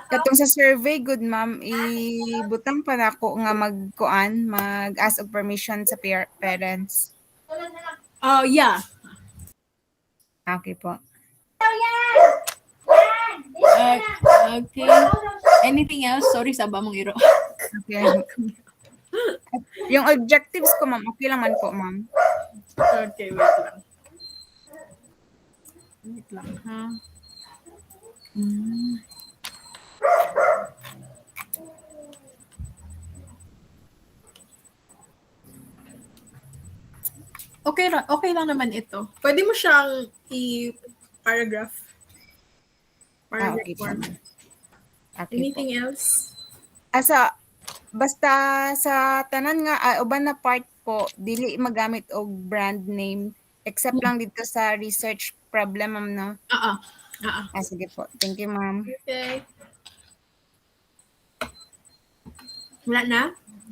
katong sa survey good ma'am, ibutang pa nako nga mag-ask of permission sa parents. yeah. Okay po. Okay. Anything else? Sorry, saba mong iro. Okay. Yung objectives ko, ma'am, okay lang man po, ma'am. Okay, wait lang. Wait lang, ha? Okay lang naman ito. Pwede mo siyang i-paragraph. Okay Paragraph po, 1. ma'am. Okay po. Anything else? Asa basta sa tanan nga uban na part po dili magamit og brand name except lang dito sa research problem, ma'am, 'no? Ah, ah. Ah, ah. Sige po. Thank you, ma'am. Okay. Wala na?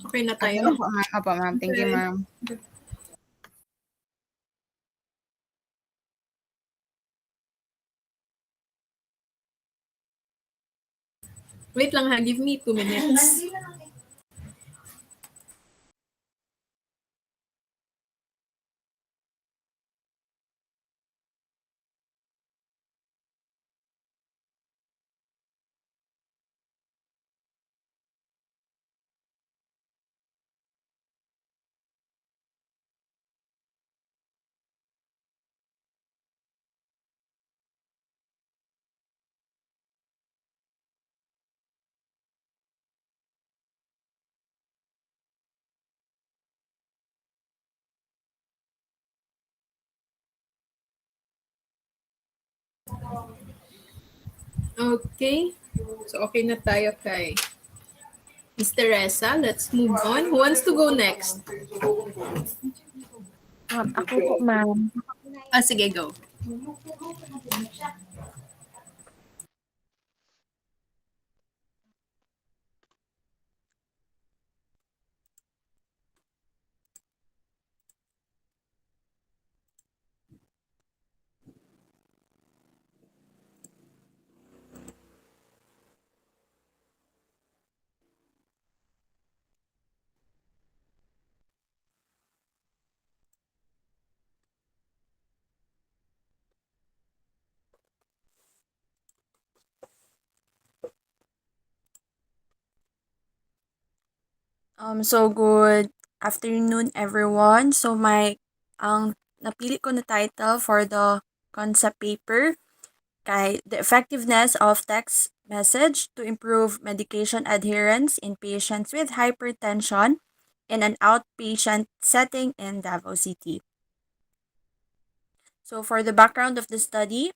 Okay na Okay tayo? na po, ma'am. Opo, ma'am. Thank you, Okay. ma'am. Wait lang ha, give me 2 minutes. Okay. So, okay na tayo kay Miss Teresa. Let's move on. Who wants to go next? Ako po, ma'am. Ah, sige, go. So good afternoon everyone. Ang napili ko na title for the concept paper kay the effectiveness of text message to improve medication adherence in patients with hypertension in an outpatient setting in Davao City. So for the background of the study,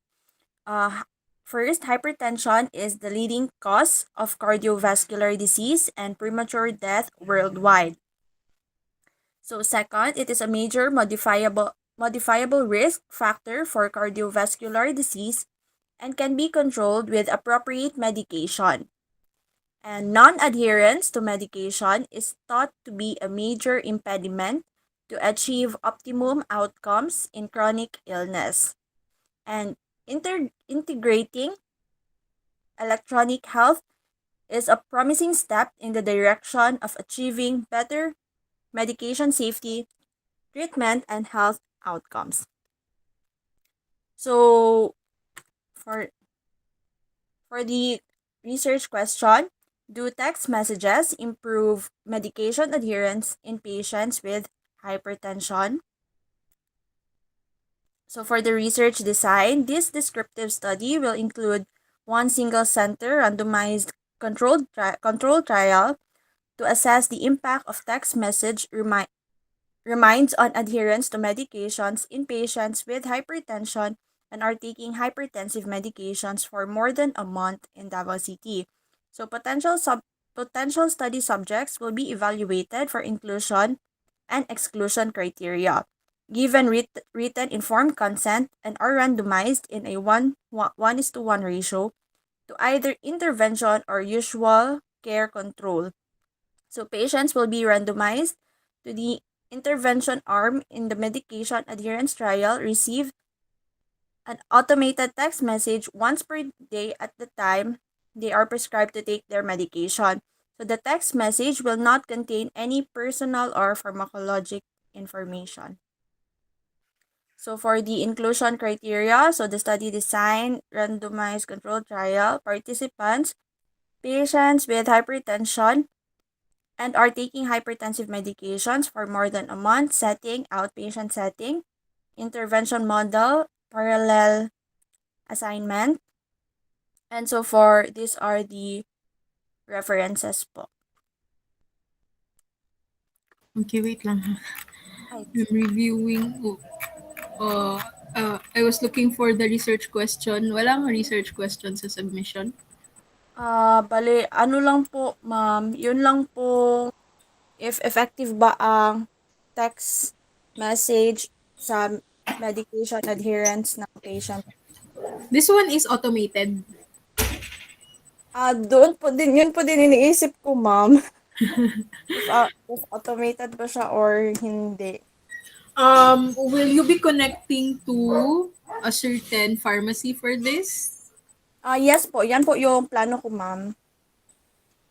first, hypertension is the leading cause of cardiovascular disease and premature death worldwide. So second, it is a major modifiable risk factor for cardiovascular disease and can be controlled with appropriate medication. And non-adherence to medication is thought to be a major impediment to achieve optimum outcomes in chronic illness. And integrating electronic health is a promising step in the direction of achieving better medication safety, treatment, and health outcomes. So, for for the research question, do text messages improve medication adherence in patients with hypertension? So, for the research design, this descriptive study will include one single center randomized controlled trial to assess the impact of text message reminds on adherence to medications in patients with hypertension and are taking hypertensive medications for more than a month in Davao City. So potential study subjects will be evaluated for inclusion and exclusion criteria, given written informed consent, and are randomized in a 1:1 ratio to either intervention or usual care control. So patients will be randomized to the intervention arm in the medication adherence trial, receive an automated text message once per day at the time they are prescribed to take their medication. So the text message will not contain any personal or pharmacologic information. So for the inclusion criteria, so the study design, randomized controlled trial, participants, patients with hypertension, and are taking hypertensive medications for more than a month, setting, outpatient setting, intervention model, parallel assignment. And so for these are the references po. Okay, wait lang ha. Ay, I'm reviewing I was looking for the research question. Walang research question sa submission. Bale, ano lang po, ma'am, yun lang po if effective ba ang text message sa medication adherence ng patient. This one is automated. Doon po din, yun po din iniisip ko, ma'am. If automated ba siya or hindi. Will you be connecting to a certain pharmacy for this? Yes po, yan po yung plano ko, ma'am.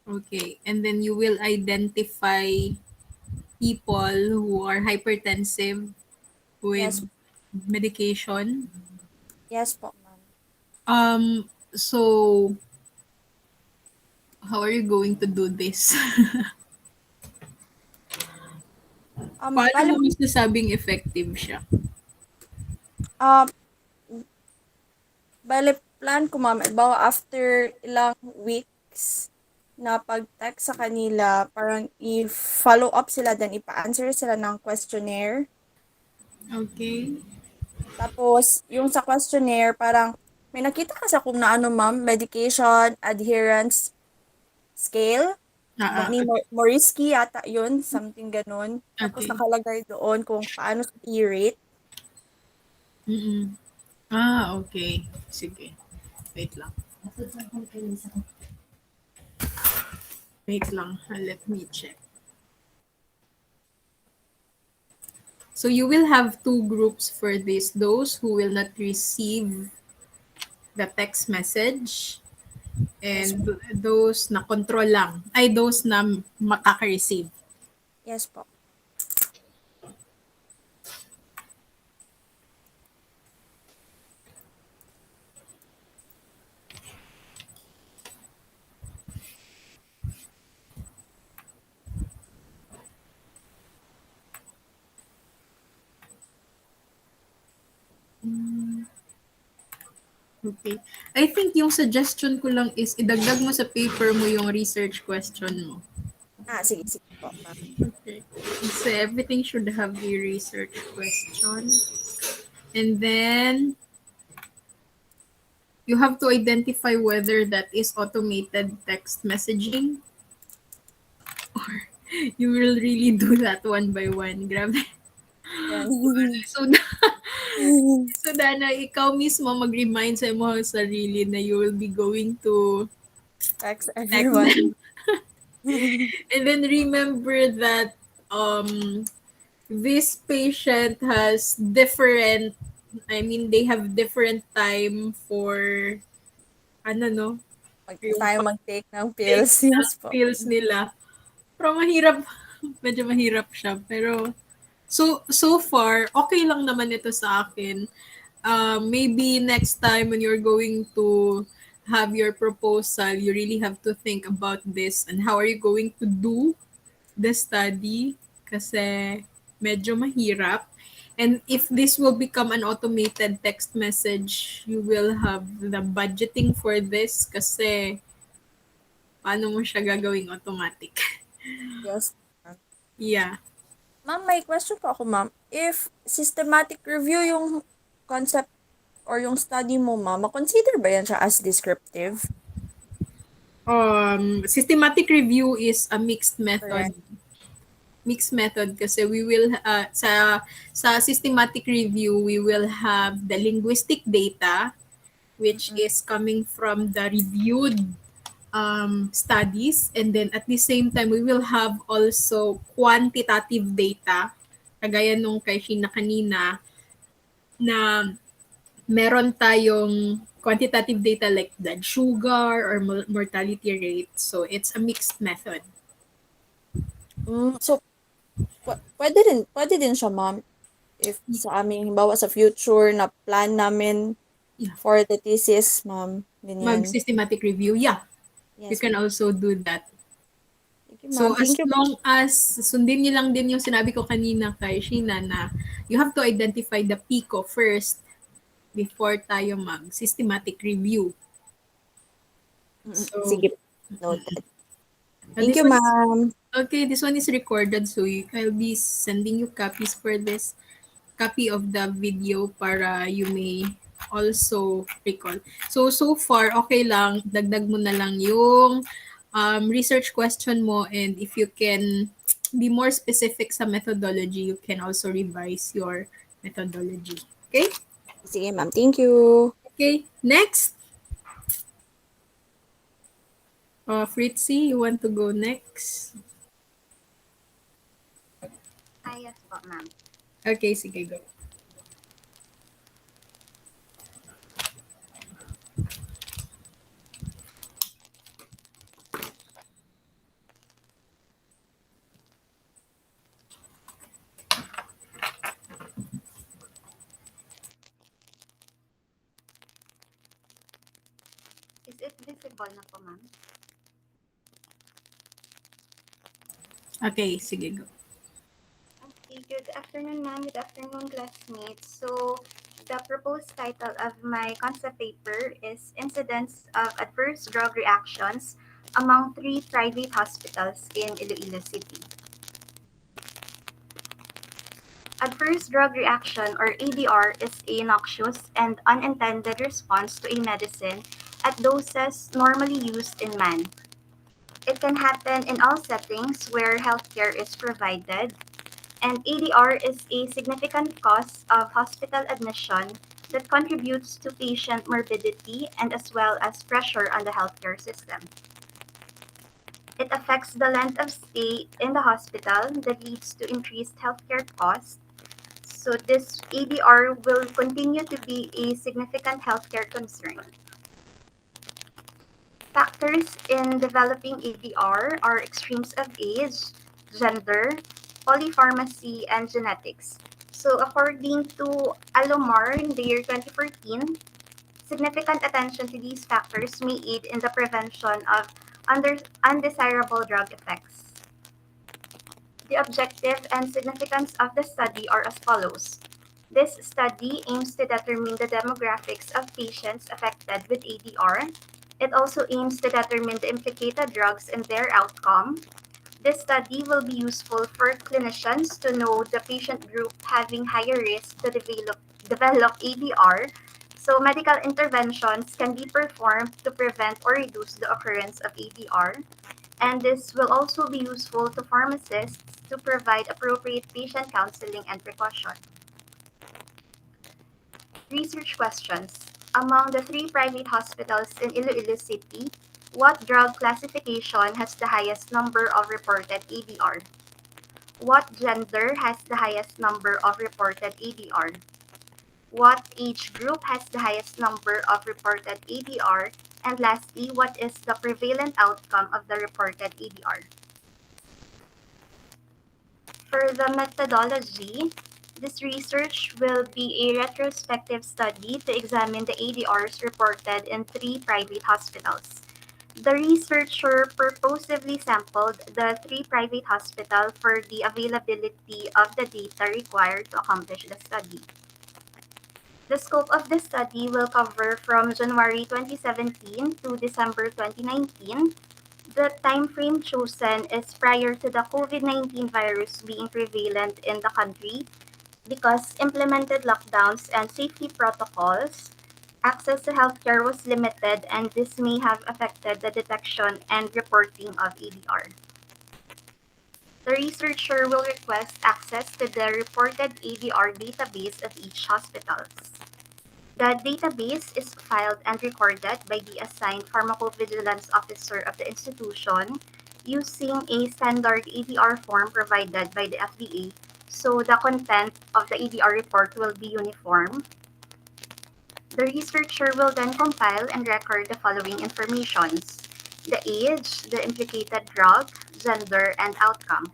Okay. And then you will identify people who are hypertensive with Yes, medication. yes po, ma'am. So how are you going to do this? Paano Bale, mo masasabing effective siya? uh, bale, plan ko, ma'am, bawa after ilang weeks na pag-text sa kanila, parang i-follow up sila, then ipa-answer sila ng questionnaire. Okay. Tapos, yung sa questionnaire, parang may nakita kasi akong na ano, ma'am, medication adherence scale. Ni Morisky yata yun, something ganun. Tapos Okay. nakalagay doon kung paano sa i-rate. Mm-mm. Okay. Sige. Wait lang. Wait lang. Let me check. So you will have two groups for this. Those who will not receive the text message Yes, and those na control lang. Ay, those na makaka-receive. yes po. Okay. I think yung suggestion ko lang is idagdag mo sa paper mo yung research question mo. Sige, sige po, ma'am. Okay. So everything should have a research question. And then you have to identify whether that is automated text messaging or you will really do that one by one. Grabe. Yan. So, so Dana, ikaw mismo mag-remind sa mga sarili na you will be going to Text text everyone. them. And then remember that this patient has different, I mean, they have different time for, ano no, yung Tayo mag-take ng take pills. na Yes po. pills nila. Pero mahirap, medyo mahirap siya. Pero, so far, okay lang naman ito sa akin. Maybe next time when you're going to have your proposal, you really have to think about this and how are you going to do the study kasi medyo mahirap. And if this will become an automated text message, you will have the budgeting for this kasi paano mo siya gagawing automatic? Yes. Yeah. Ma'am, may question po ako, ma'am. If systematic review yung concept or yung study mo, ma'am, consider ba yan siya as descriptive? Systematic review is a mixed method. Correct. Mixed method kasi we will sa systematic review we will have the linguistic data which Mm-mm. is coming from the reviewed studies, and then at the same time we will have also quantitative data kagaya nung kay Sheena kanina na meron tayong quantitative data like blood sugar or mortality rate, so it's a mixed method. So, pwede din siya, ma'am, if sa aming, halimbawa sa future na plan namin Yeah. for the thesis, ma'am, Mag ganyan. systematic review, yeah, you Yes, can ma'am. also do that. Thank you, So ma'am. as Thank you. long as sundin niyo lang din yung sinabi ko kanina kay Sheena na you have to identify the PICO first before tayo mag systematic review. So Sige, noted. Thank this you, one is ma'am. okay. This one is recorded, so I'll be sending you copies for this. copy of the video para you may also recall. So far, okay lang. Dagdag mo na lang yung research question mo, and if you can be more specific sa methodology, you can also revise your methodology. Okay? Sige, ma'am. Thank you. Okay. Next. Fritzy, you want to go next? Yes po, ma'am. Okay, sige, go. Is it visible na po, ma'am? Okay, sige, go. Okay, good afternoon, ma'am. Good afternoon, classmates. So, the proposed title of my concept paper is Incidence of Adverse Drug Reactions Among Three Private Hospitals in Iloilo City. Adverse drug reaction, or ADR, is a noxious and unintended response to a medicine at doses normally used in man. It can happen in all settings where healthcare is provided, and ADR is a significant cause of hospital admission that contributes to patient morbidity and as well as pressure on the healthcare system. It affects the length of stay in the hospital that leads to increased healthcare costs. So this ADR will continue to be a significant healthcare concern. Factors in developing ADR are extremes of age, gender, polypharmacy, and genetics. So according to Alomar in the year 2014, significant attention to these factors may aid in the prevention of undesirable drug effects. The objective and significance of the study are as follows. This study aims to determine the demographics of patients affected with ADR. It also aims to determine the implicated drugs and their outcome. This study will be useful for clinicians to know the patient group having higher risk to develop ADR, so medical interventions can be performed to prevent or reduce the occurrence of ADR. And this will also be useful to pharmacists to provide appropriate patient counseling and precaution. Research questions. Among the three private hospitals in Iloilo City, what drug classification has the highest number of reported ADR? What gender has the highest number of reported ADR? What age group has the highest number of reported ADR? And lastly, what is the prevalent outcome of the reported ADR? For the methodology, this research will be a retrospective study to examine the ADRs reported in three private hospitals. The researcher purposefully sampled the three private hospitals for the availability of the data required to accomplish the study. The scope of the study will cover from January 2017 to December 2019. The timeframe chosen is prior to the COVID-19 virus being prevalent in the country because implemented lockdowns and safety protocols, access to healthcare was limited, and this may have affected the detection and reporting of ADR. The researcher will request access to the reported ADR database of each hospital. The database is filed and recorded by the assigned pharmacovigilance officer of the institution using a standard ADR form provided by the FDA, so the content of the ADR report will be uniform. The researcher will then compile and record the following informations: the age, the implicated drug, gender, and outcome.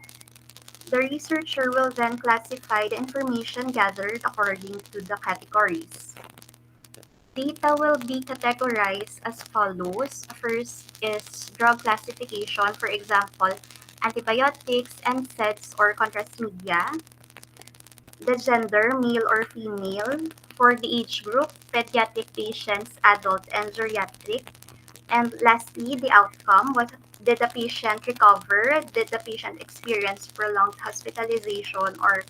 The researcher will then classify the information gathered according to the categories. Data will be categorized as follows. First is drug classification, for example, antibiotics, NSAIDs, or contrast media. The gender, male or female. For the age group, pediatric patients, adult, and geriatric. And lastly, the outcome. What did the patient recover? Did the patient experience prolonged hospitalization, or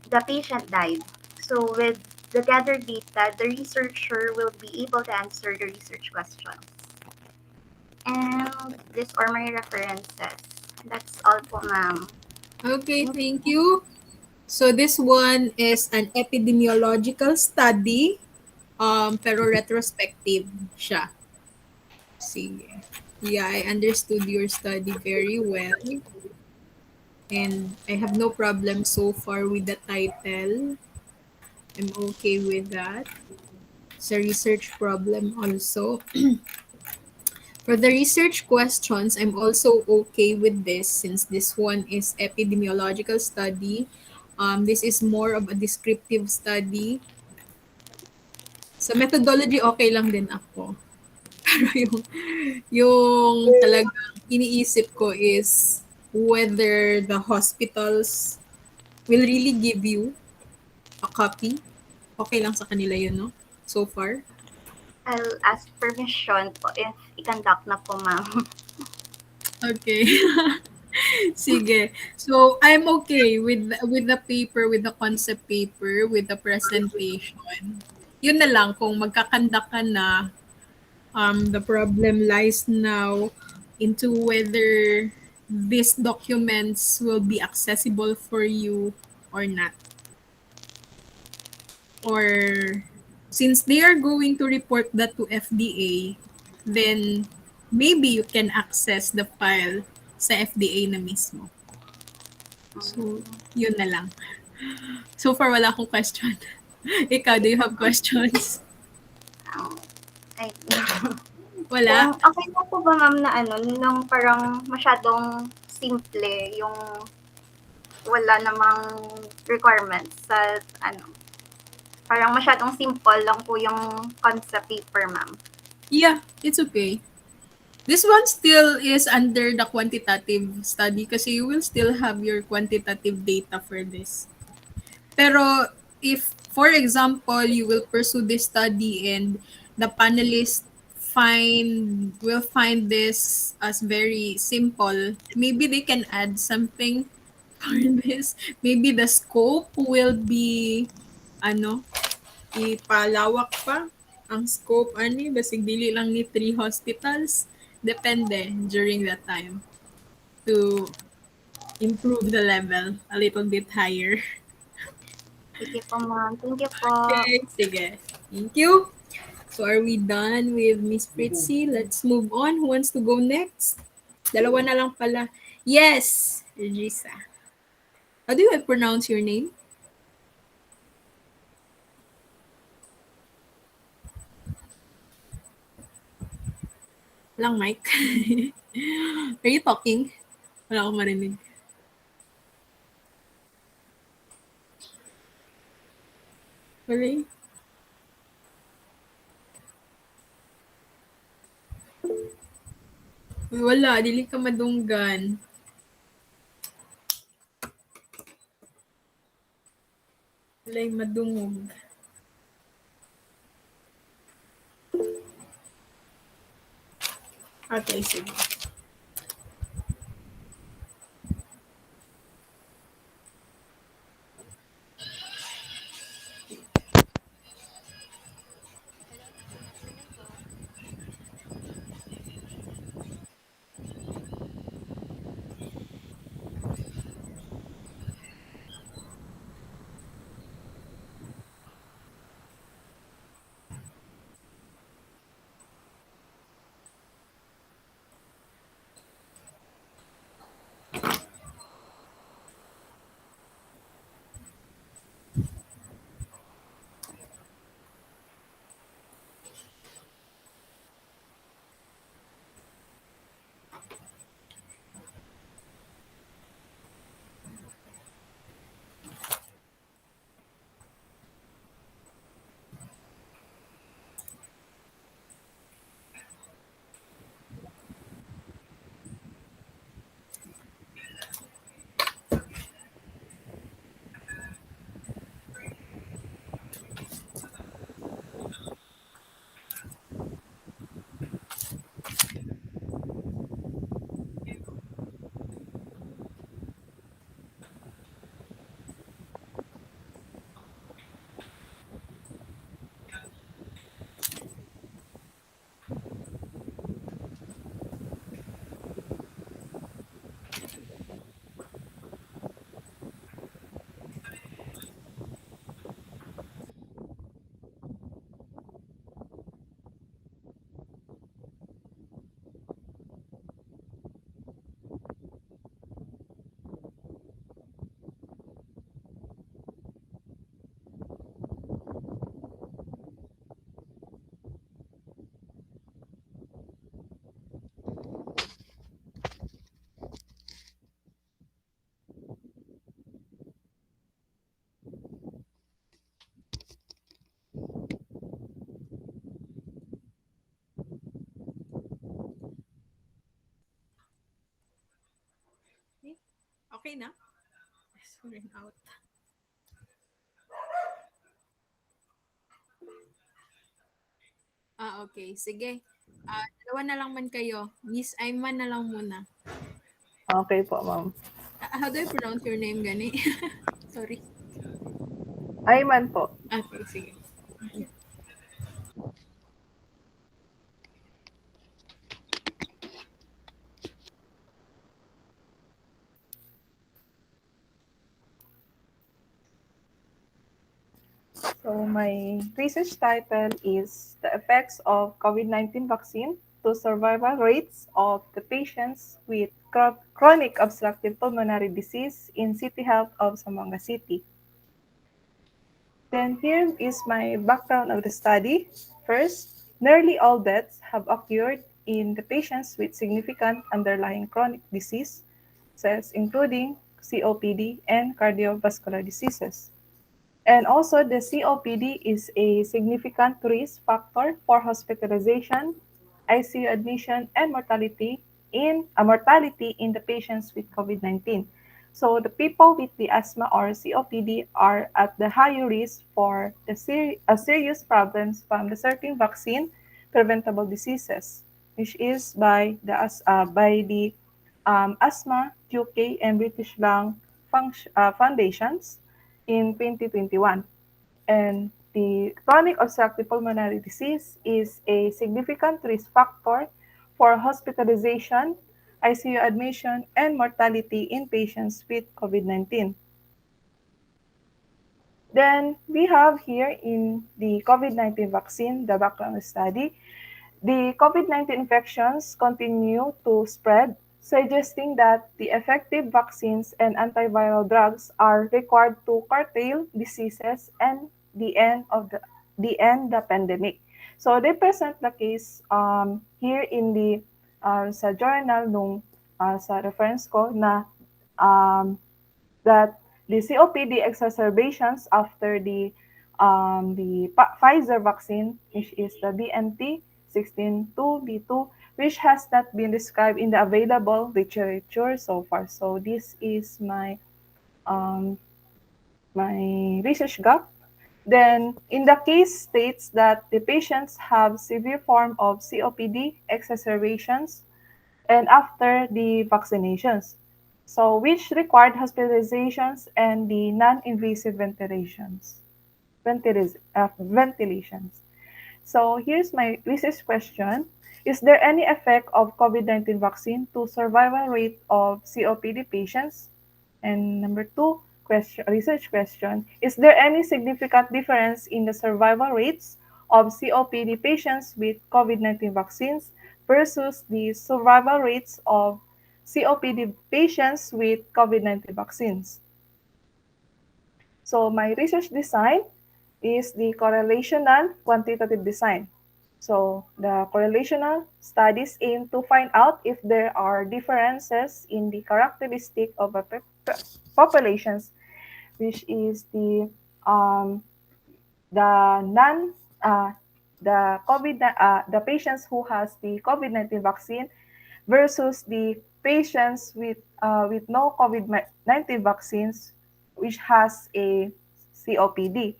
the patient died. So with the gathered data, the researcher will be able to answer the research questions. And these are my references. That's all po, ma'am. Okay, Thank thank you. So this one is an epidemiological study, pero retrospective siya. Sige. Yeah, I understood your study very well. And I have no problem so far with the title. I'm okay with that. It's a research problem also. For the research questions, I'm also okay with this since this one is epidemiological study. This is more of a descriptive study. Sa methodology, okay lang din ako. Pero yung talagang iniisip ko is whether the hospitals will really give you a copy. Okay lang sa kanila yun, no? So far. I'll ask permission po if i-conduct na po, ma'am. Okay. Sige. So, I'm okay with the paper, with the concept paper, with the presentation. Yun na lang, kung magkakanda ka na, the problem lies now into whether these documents will be accessible for you or not. Or since they are going to report that to FDA, then maybe you can access the file sa FDA na mismo. So, yun na lang. So far, wala akong question. Ikaw, do you have questions? Um, I, Wala? kung okay na po ba, ma'am, na ano, nung parang masyadong simple yung wala namang requirements sa ano, parang masyadong simple lang po yung concept paper, ma'am. Yeah, it's okay. This one still is under the quantitative study kasi you will still have your quantitative data for this. Pero if, for example, you will pursue this study and the panelists will find this as very simple, maybe they can add something for this. Maybe the scope will be ano, ipalawak pa ang scope ani basig dili lang ni three hospitals. Depende during that time to improve the level a little bit higher. Sige po, ma'am. Thank you po. Okay, sige. Thank you. So are we done with Miss Fritzy? Let's move on. Who wants to go next? Dalawa na lang pala. Yes, Regisa. How do you pronounce your name? Lang mic. Are you talking? Wala akong marinig. Wala. Wala, dili ka madunggan. Walay madungog. Okay, sige. Okay na? Sorry, out. Okay. Sige. Dalawa na lang man kayo. Miss Ayman na lang muna. Okay po, ma'am. How do I pronounce your name, gani? Sorry. Ayman po. Okay, sige. So my research title is The Effects of COVID-19 Vaccine to Survival Rates of the Patients with Chronic Obstructive Pulmonary Disease in City Health of Zamboanga City. Then here is my background of the study. First, nearly all deaths have occurred in the patients with significant underlying chronic disease, such including COPD and cardiovascular diseases. And also, the COPD is a significant risk factor for hospitalization, ICU admission, and mortality in the patients with COVID-19. So the people with the asthma or COPD are at the higher risk for the serious problems from the certain vaccine preventable diseases, which is by the Asthma, UK, and British Lung Foundations in 2021. And the chronic obstructive pulmonary disease is a significant risk factor for hospitalization, ICU admission, and mortality in patients with COVID-19. Then we have here in the COVID-19 vaccine, the background study. The COVID-19 infections continue to spread, suggesting that the effective vaccines and antiviral drugs are required to curtail diseases and the pandemic. So they present the case here in the sa journal nung sa reference ko na um, that the COPD exacerbations after the Pfizer vaccine, which is the BNT162b2, which has not been described in the available literature so far. So this is um, my research gap. Then, in the case states that the patients have severe form of COPD exacerbations and after the vaccinations, so which required hospitalizations and the non-invasive ventilations. So here's my research question. Is there any effect of COVID-19 vaccine to survival rate of COPD patients? And number two, research question, is there any significant difference in the survival rates of COPD patients with COVID-19 vaccines versus the survival rates of COPD patients with COVID-19 vaccines? So my research design is the correlational quantitative design. So the correlational studies aim to find out if there are differences in the characteristic of populations, which is um, the non the patients who has the COVID-19 vaccine versus the patients with no COVID-19 vaccines, which has a COPD.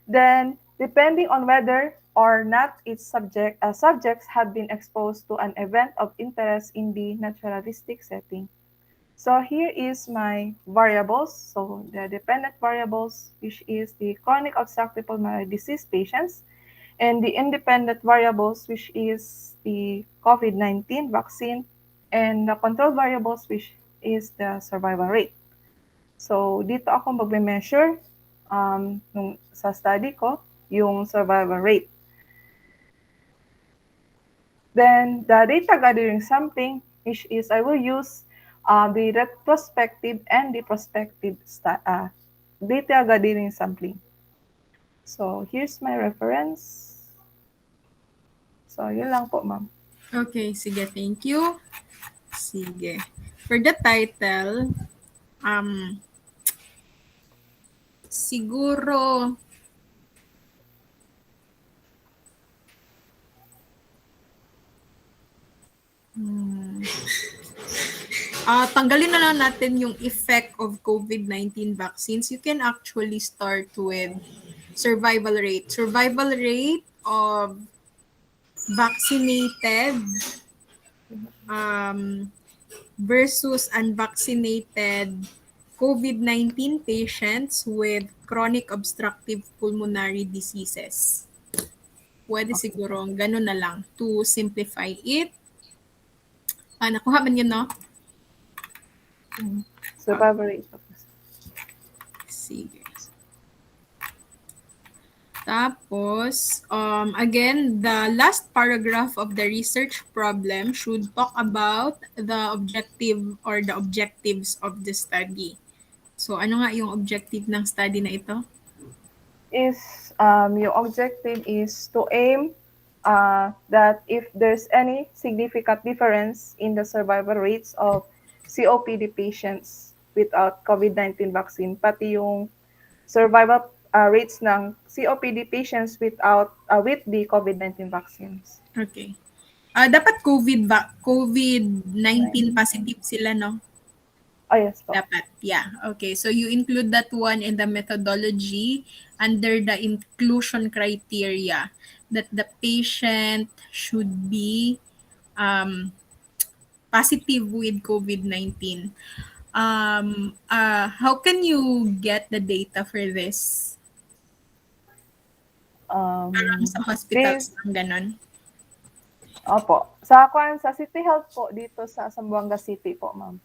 Then, depending on whether or not subjects have been exposed to an event of interest in the naturalistic setting. So here is my variables. So the dependent variables, which is the chronic obstructive pulmonary disease patients, and the independent variables, which is the COVID-19 vaccine, and the control variables, which is the survival rate. So dito ako magme-measure sa study ko yung survival rate. Then the data gathering sampling, which is I will use the retrospective and the prospective data gathering sampling. So here's my reference. So yun lang po, ma'am. Okay, sige, thank you. Sige. For the title, siguro Tanggalin na lang natin yung effect of COVID-19 vaccines. You can actually start with survival rate. Survival rate of vaccinated um, versus unvaccinated COVID-19 patients with chronic obstructive pulmonary diseases. Pwede siguro ganun na lang to simplify it. Nakuha man yun, no? Survival rate. Sige. Tapos, again, the last paragraph of the research problem should talk about the objective or the objectives of the study. So, ano nga yung objective ng study na ito? Your objective is to aim that if there's any significant difference in the survival rates of COPD patients without COVID-19 vaccine, pati yung survival rates ng COPD patients with the COVID-19 vaccines. Okay. Dapat COVID-19 positive sila, no? Oh, yes po. Dapat, yeah. Okay, so you include that one in the methodology under the inclusion criteria that the patient should be positive with COVID-19. How can you get the data for this? Parang sa hospitals This, lang ganon. opo. Sa City Health po, dito sa Zamboanga City po, ma'am.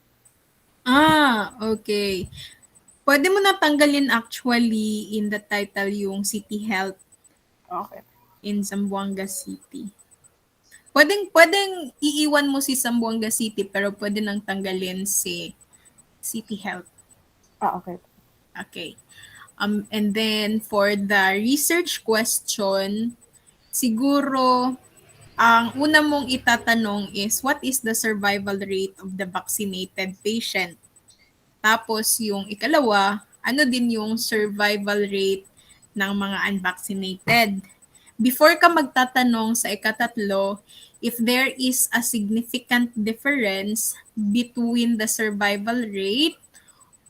Okay. Pwede mo na tanggalin actually in the title yung City Health Okay. in Zamboanga City. Pwedeng iiwan mo si Zamboanga City pero pwede nang tanggalin si City Health. Okay. Okay. And then for the research question, siguro ang una mong itatanong is what is the survival rate of the vaccinated patient? Tapos yung ikalawa, ano din yung survival rate ng mga unvaccinated? Before ka magtatanong sa ikatatlo, if there is a significant difference between the survival rate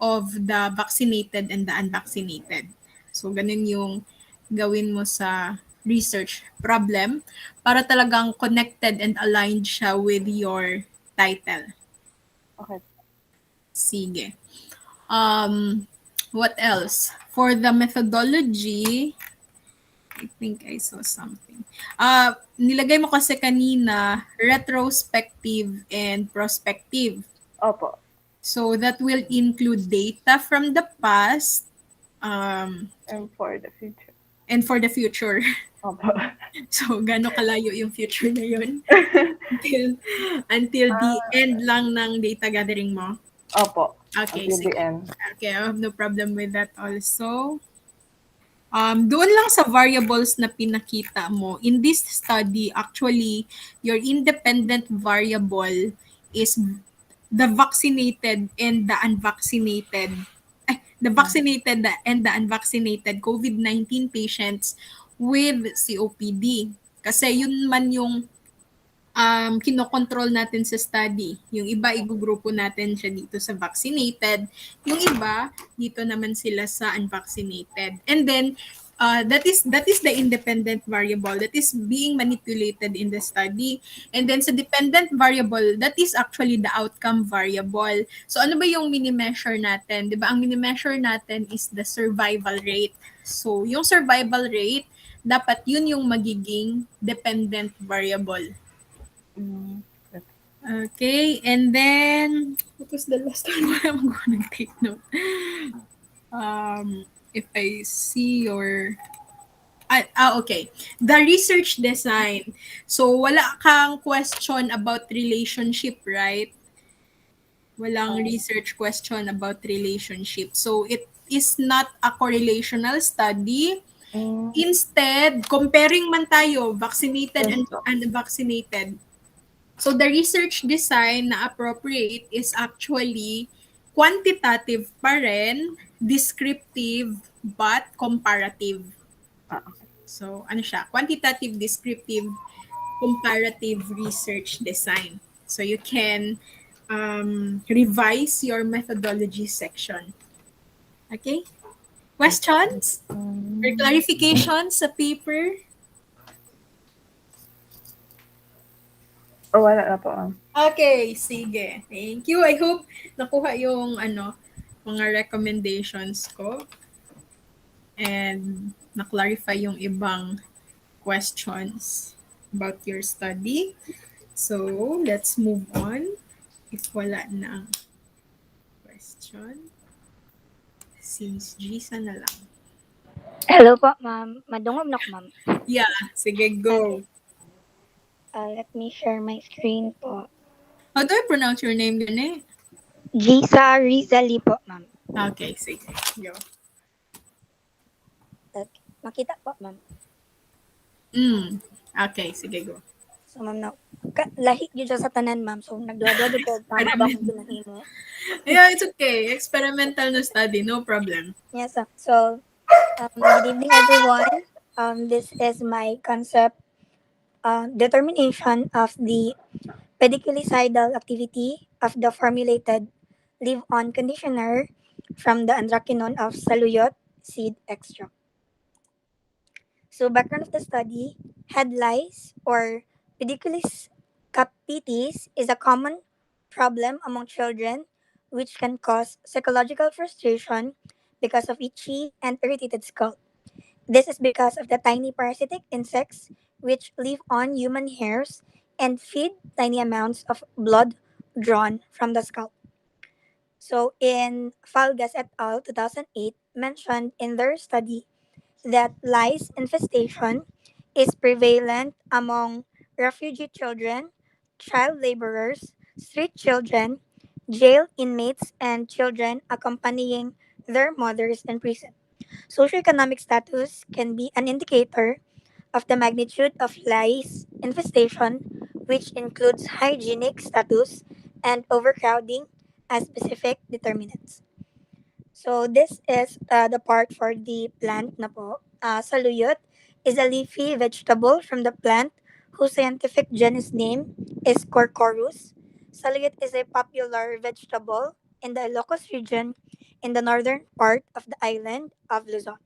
of the vaccinated and the unvaccinated. So, ganun yung gawin mo sa research problem para talagang connected and aligned siya with your title. Okay. Sige. What else? For the methodology, I think I saw something. Nilagay mo kasi kanina, retrospective and prospective. Opo. So that will include data from the past And for the future. and for the future. Opo. So, gano'ng kalayo yung future na yun? until the end lang ng data gathering mo? Opo. Okay, Until the sige. end. Okay, I have no problem with that also. Doon lang sa variables na pinakita mo, in this study, actually, your independent variable is the vaccinated and the unvaccinated, the vaccinated and the unvaccinated COVID-19 patients with COPD. Kasi yun man yung kinokontrol natin sa study. Yung iba, igugrupo natin siya dito sa vaccinated. Yung iba, dito naman sila sa unvaccinated. And then, that is the independent variable that is being manipulated in the study. And then sa dependent variable, that is actually the outcome variable. So ano ba yung mini-measure natin? 'Di ba? Ang mini-measure natin is the survival rate. So yung survival rate, dapat yun yung magiging dependent variable. Okay, and then what was the last one? I'm going to take note. If I see your okay. The research design. So wala kang question about relationship, right? Walang research question about relationship. So it is not a correlational study. Instead, comparing man tayo, vaccinated and unvaccinated. So the research design na appropriate is actually quantitative pa rin, descriptive, but comparative. So ano siya? Quantitative, descriptive, comparative research design. So you can revise your methodology section. Okay? Questions or clarifications sa paper? Oh, wala na po, ma'am. Okay, sige. Thank you. I hope nakuha yung mga recommendations ko and na-clarify yung ibang questions about your study. So, let's move on. If wala na ang question, since Gisa na lang. Hello po, ma'am. Madungog na ko, ma'am. Yeah, sige, Okay. go. Let me share my screen po. How do I pronounce your name, gani? Gisa Rizali po, ma'am. Okay, sige. Go. Okay. Makita po, ma'am. Okay, sige, go. So, ma'am, lahi yun siya sa tanan, ma'am. So, nagduwa-duwa ko tama ba kung ginahimo? Yeah, it's okay. Experimental na study, no problem. Yes, ma'am. So, good evening, everyone. This is my concept determination of the pediculicidal activity of the formulated leave-on conditioner from the anthraquinone of saluyot seed extract. So, background of the study, head lice or pediculus capitis is a common problem among children which can cause psychological frustration because of itchy and irritated scalp. This is because of the tiny parasitic insects which live on human hairs and feed tiny amounts of blood drawn from the scalp. So, in Falgas et al. 2008 mentioned in their study that lice infestation is prevalent among refugee children, child laborers, street children, jail inmates, and children accompanying their mothers in prison. Socioeconomic status can be an indicator of the magnitude of lice infestation, which includes hygienic status and overcrowding as specific determinants. So this is the part for the plant na po. Saluyot is a leafy vegetable from the plant whose scientific genus name is Corcorus. Saluyot is a popular vegetable in the Ilocos region in the northern part of the island of Luzon.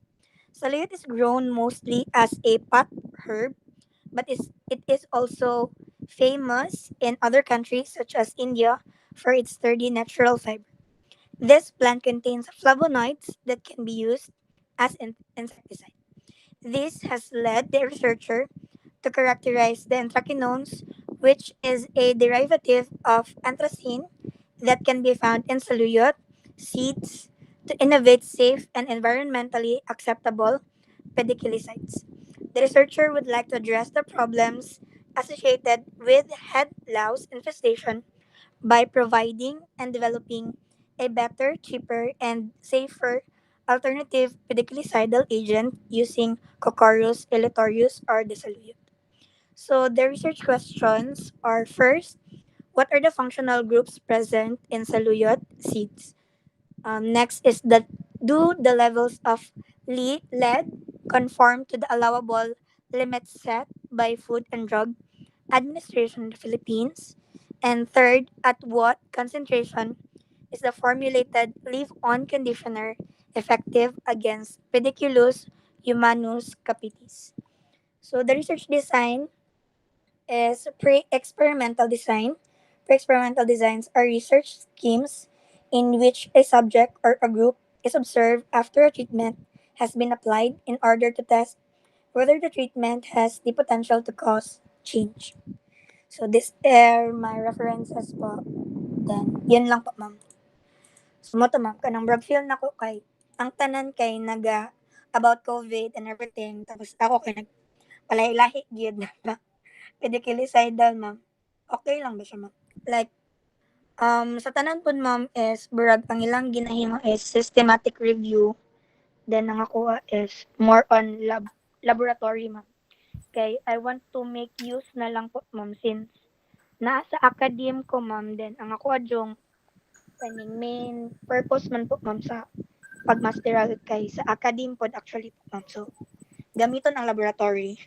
Saluyot is grown mostly as a pot herb, but it is also famous in other countries such as India for its sturdy natural fiber. This plant contains flavonoids that can be used as insecticide. This has led the researcher to characterize the anthraquinones, which is a derivative of anthracene that can be found in saluyot seeds, to innovate safe and environmentally acceptable pediculicides. The researcher would like to address the problems associated with head louse infestation by providing and developing a better, cheaper, and safer alternative pediclicidal agent using Coccarius elatorius or Desaluyot. So the research questions are: first, what are the functional groups present in saluyot seeds? Next is that do the levels of lead conform to the allowable limits set by Food and Drug Administration in the Philippines? And third, at what concentration is the formulated leave-on conditioner effective against Pediculus humanus capitis? So the research design is pre-experimental design. Pre-experimental designs are research schemes in which a subject or a group is observed after a treatment has been applied in order to test whether the treatment has the potential to cause change. So these are my references po. Then, yun lang po, ma'am. So, mo to, ma'am. Kanang brag feel na ko kay, ang tanan kay naga about COVID and everything. Tapos ako kay nagpalahi-lahi, gyud na ba? Pedicilicidal, ma'am. Okay lang ba siya, ma'am? Like, sa tanan po, ma'am, is brag ang ilang ginahimo is systematic review. Then, ang nakuha is more on laboratory, ma'am. Okay, I want to make use na lang po, ma'am, since nasa academe ko, ma'am, then ang ako adyong kaning main purpose man po, ma'am, sa pagmasteral kay sa academe pod actually po, ma'am. So, gamiton ang laboratory.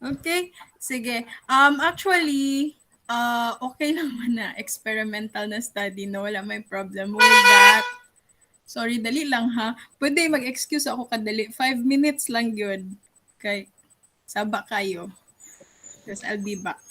Okay, sige. Actually, Okay naman na experimental na study no, wala may problem with that. Sorry, dali lang ha. Pwede mag-excuse ako kadali. 5 minutes lang yun. Kay saba kayo. Tapos I'll be back.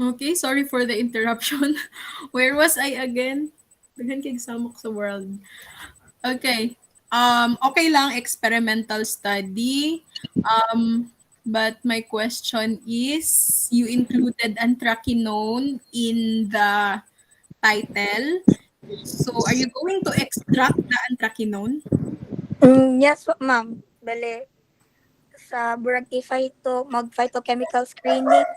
Okay, sorry for the interruption. Where was I again? Daghan kay samok sa world. Okay. Okay lang, experimental study. But my question is, you included anthraquinone in the title. So, are you going to extract the anthraquinone? Yes po, ma'am. Bale, sa Burag A-Phyto, mag-phytochemical screening,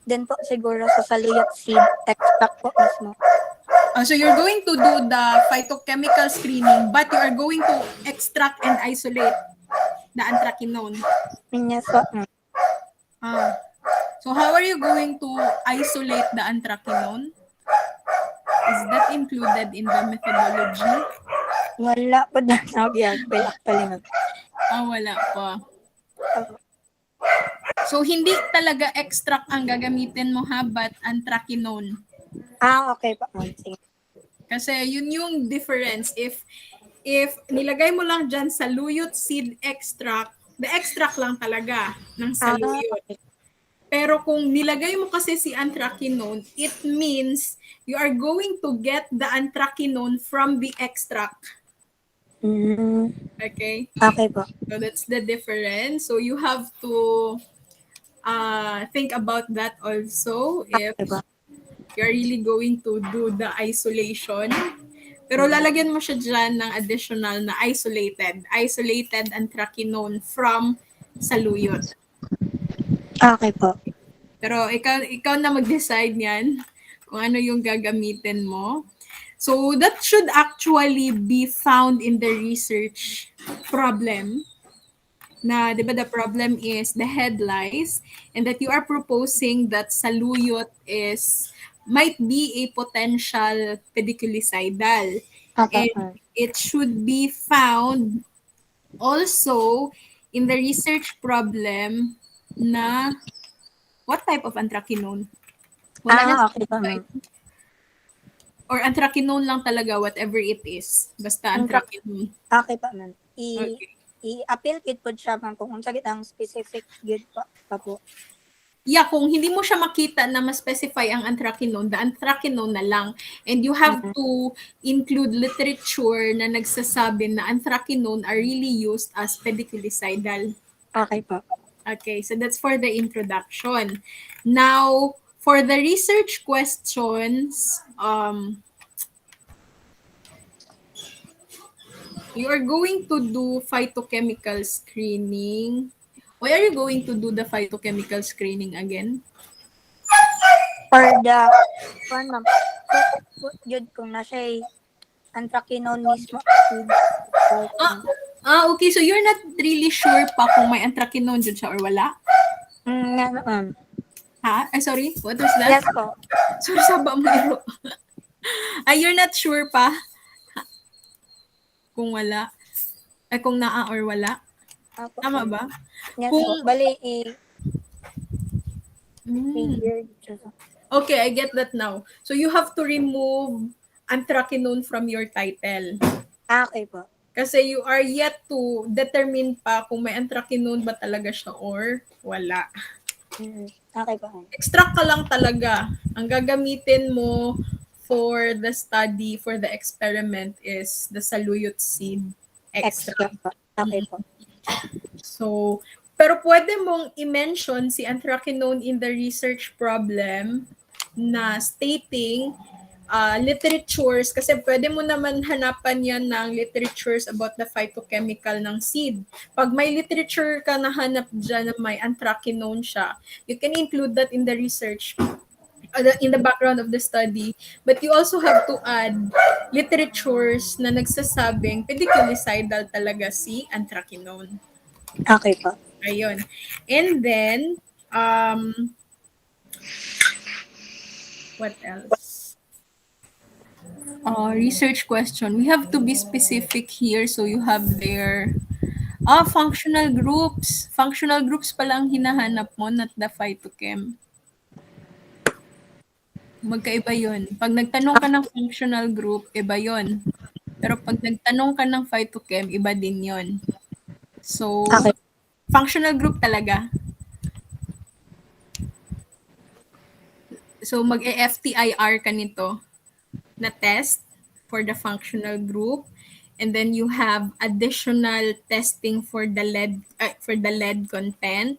then po siguro sa saluyot seed extract po mismo. So, you're going to do the phytochemical screening, but you are going to extract and isolate the anthraquinone. Yes po, ma'am. Ah. So, how are you going to isolate the anthraquinone? Is that included in the methodology? Wala po na nag-i-apply actually, ma'am. Wala pa. Opo. So, hindi talaga extract ang gagamitin mo ha, but anthraquinone. Okay po, ma'am. Sige. Kasi yun yung difference. If nilagay mo lang dyan saluyot seed extract, the extract lang talaga ng saluyot. Okay. Pero kung nilagay mo kasi si anthraquinone, it means you are going to get the anthraquinone from the extract. Okay? Okay po. So that's the difference. So you have to think about that also if Okay po. you're really going to do the isolation. Pero lalagyan mo siya dyan ng additional na isolated anthraquinone from saluyot. Okay po. Pero ikaw na mag-decide niyan kung ano yung gagamitin mo. So that should actually be found in the research problem. Na, di ba, the problem is the head lice and that you are proposing that saluyot might be a potential pediculicidal. Okay, And ma'am. it should be found also in the research problem na what type of anthraquinone? Wala na Okay po, ma'am. or anthraquinone lang talaga, whatever it is. Basta anthraquinone. Okay po, ma'am. Okay. I-appeal kit po siya, ma'am, kung unsagit ang specific good pa po. Yeah, kung hindi mo siya makita na ma-specify ang anthraquinone, the anthraquinone na lang. And you have to include literature na nagsasabi na anthraquinone are really used as pediculicidal. Okay po. Okay, so that's for the introduction. Now, for the research questions, you are going to do phytochemical screening. Why are you going to do the phytochemical screening again? For the one, ma'am, po yun kung nasa anthraquinone mismo seed. Okay. So you're not really sure pa kung may anthraquinone dyan siya or wala? Yes, ma'am. Ha? Ay, sorry. What was that? Yes po. Sorry, saba mo iro. Ay, you're not sure pa kung wala. Ay, kung naa or wala. Opo, Tama ma'am. ba? Yes Kung, po. Bali, mm, i-figure. okay, I get that now. So you have to remove anthraquinone from your title. Okay po. Kasi you are yet to determine pa kung may anthraquinone ba talaga siya or wala. Okay po, ma'am. Extract ka lang talaga. Ang gagamitin mo for the study, for the experiment is the saluyot seed Extra extract. po. Okay po. So, pero pwede mong i-mention si anthraquinone in the research problem na stating literatures kasi pwede mo naman hanapan yan ng literatures about the phytochemical ng seed. Pag may literature ka na hanap dyan na may anthraquinone siya, you can include that in the research in the background of the study, but you also have to add literatures na nagsasabing pediculicidal talaga si anthraquinone. Okay po. Ayun. And then, what else? Research question. We have to be specific here. So you have there, functional groups. Functional groups pala ang hinahanap mo, not the phytochem. Magkaiba yun. Pag nagtanong ka ng functional group, iba yun. Pero pag nagtanong ka ng phytochem, iba din yun. So, Okay. functional group talaga. So, mag-FTIR ka nito na test for the functional group. And then you have additional testing for the lead content.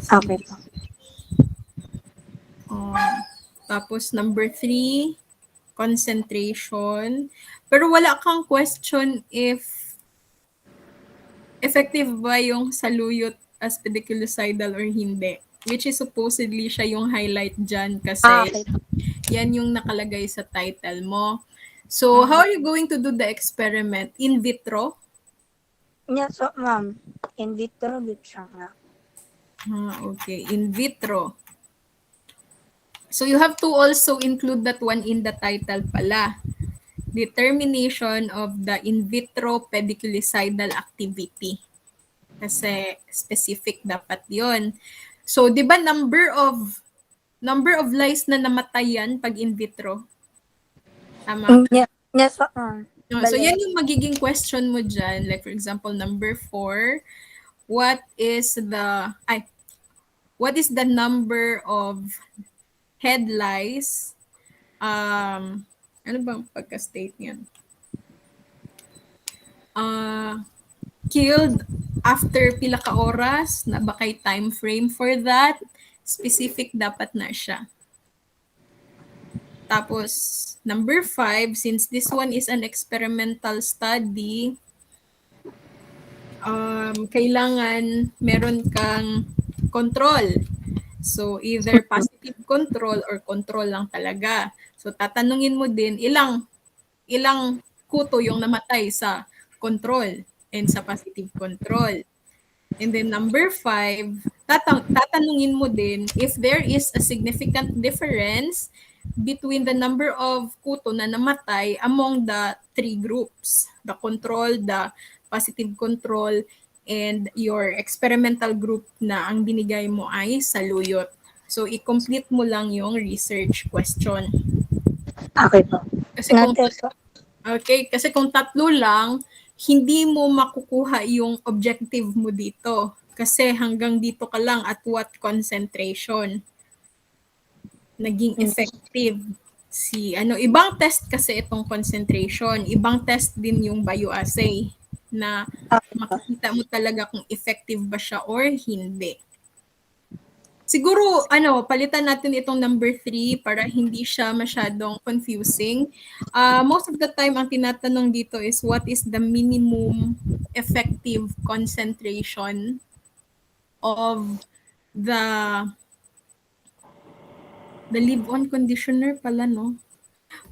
Okay po. Tapos number 3, concentration. Pero wala kang question if effective ba yung saluyot as pediculicidal or hindi. Which is supposedly siya yung highlight dyan kasi Okay po. yan yung nakalagay sa title mo. So, how are you going to do the experiment? In vitro? Yes po, ma'am. In vitro gid siya nga. Okay. In vitro. So, you have to also include that one in the title pala. Determination of the in vitro pediculicidal activity. Kasi specific dapat yon. So, di ba number of lice na namatayan pag in vitro? Tama? Yeah. Yes po, ma'am. No, so, Bali. yan yung magiging question mo dyan. Like, for example, number 4, what is the number of head lice? Ano bang pagka-state niyan? Killed after pila ka oras, na ba kay time frame for that? Specific dapat na siya. Tapos, number 5, since this one is an experimental study, kailangan meron kang control. So, either positive control or control lang talaga. So, tatanungin mo din, ilang kuto yung namatay sa control and sa positive control. And then number 5, tatanungin mo din if there is a significant difference between the number of kuto na namatay among the 3 groups, the control, the positive control, and your experimental group na ang binigay mo ay saluyot. So, i-complete mo lang yung research question. Okay po. Kasi kung Noted po. Okay, kasi kung tatlo lang, hindi mo makukuha yung objective mo dito. Kasi hanggang dito ka lang at what concentration naging effective. Ibang test kasi itong concentration, ibang test din yung bioassay na makikita mo talaga kung effective ba siya or hindi. Siguro, palitan natin itong number 3 para hindi siya masyadong confusing. Most of the time, ang tinatanong dito is what is the minimum effective concentration of the leave-on conditioner pala, no?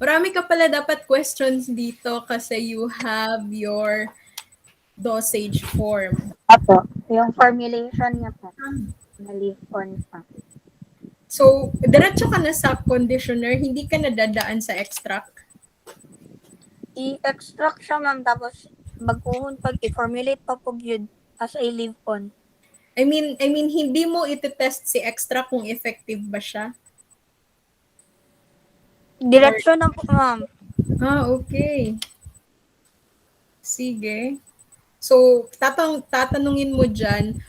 Marami ka pala dapat questions dito kasi you have your dosage form. Apo, yung formulation niya po, na leave on pa. So, diretso ka na sa conditioner, hindi ka nadadaan sa extract. I-extract siya ma'am, tapos baguhon pag i-formulate pa po yun as a leave on. I mean, hindi mo iti-test si extract kung effective ba siya. Diretso na po ma'am. Okay. Sige. So, tatanungin mo dyan,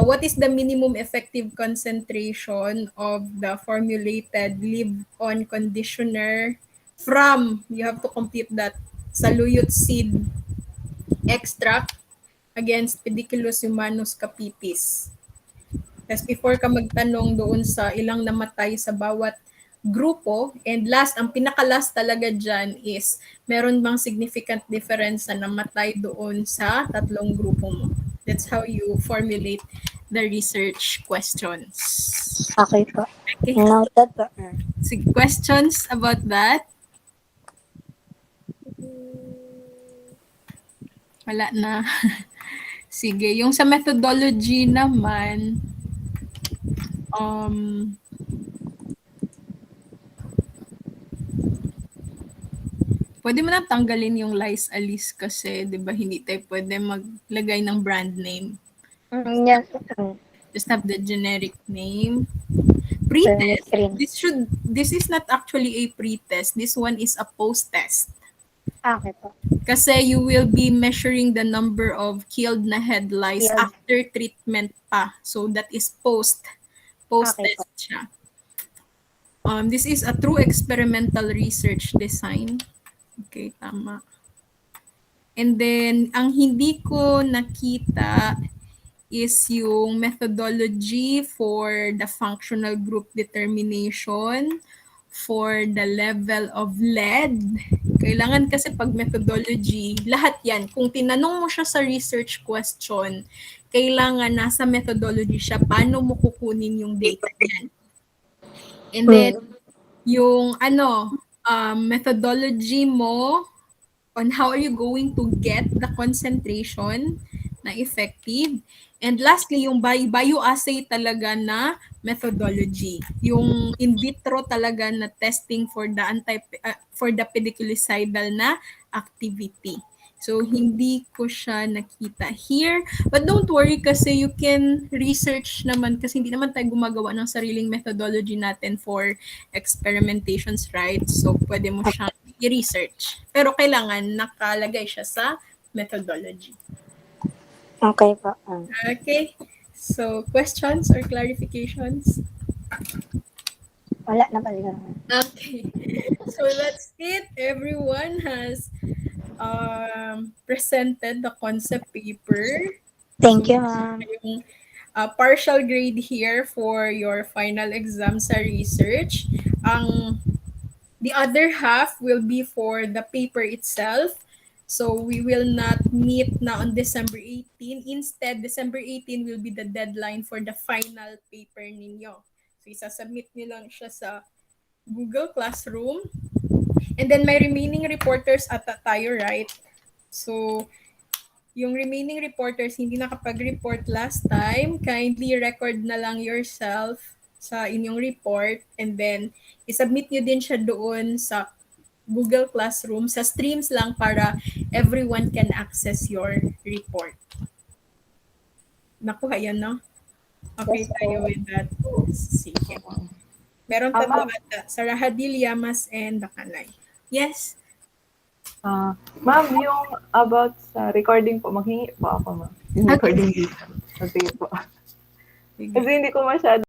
what is the minimum effective concentration of the formulated leave-on conditioner from, you have to compute that, saluyot seed extract against Pediculus humanus capitis. Tapos before ka magtanong doon sa ilang namatay sa bawat grupo, and last, ang pinaka-last talaga dyan is, meron bang significant difference na namatay doon sa tatlong grupo mo? That's how you formulate the research questions. Okay po. Okay. Noted po. Sige, questions about that? Wala na. Sige, yung sa methodology naman, pwede mo na tanggalin yung lies alis kasi, di ba, hindi tayo pwede maglagay ng brand name. Yes. Just have the generic name. Pre-test. This is not actually a pre-test. This one is a post-test. Okay po. Kasi you will be measuring the number of killed na head lice after treatment pa. So that is post-test siya. This is a true experimental research design. Okay, tama. And then, ang hindi ko nakita is yung methodology for the functional group determination, for the level of lead. Kailangan kasi pag methodology, lahat yan. Kung tinanong mo siya sa research question, kailangan nasa methodology siya, paano mo kukunin yung data niyan. And then, yung methodology mo on how are you going to get the concentration na effective. And lastly, yung bioassay talaga na methodology. Yung in vitro talaga na testing for the pediculicidal na activity. So, hindi ko siya nakita here. But don't worry kasi you can research naman kasi hindi naman tayo gumagawa ng sariling methodology natin for experimentations, right? So, pwede mo siyang i-research. Pero kailangan nakalagay siya sa methodology. Okay po. Okay. So, questions or clarifications? Wala na pala. Okay. So, that's it. Everyone has presented the concept paper. Thank you, ma'am. Yung partial grade here for your final exam sa research. The other half will be for the paper itself. So we will not meet na on December 18. Instead, December 18 will be the deadline for the final paper ninyo. So isasubmit nyo lang siya sa Google Classroom. And then may remaining reporters at tayo, right? So yung remaining reporters hindi nakapag-report last time, kindly record na lang yourself sa inyong report and then isubmit nyo din siya doon sa Google Classroom, sa streams lang para everyone can access your report. Nakuha yan, no? Okay tayo with that. Sige. Meron tatlo ata. Sarah Hadil, Yamas, and Dakanay. Yes? Ma'am, yung about sa recording po, maghingi po ako, ma'am. Yung recording dito. Sige po. Kasi hindi ko masyado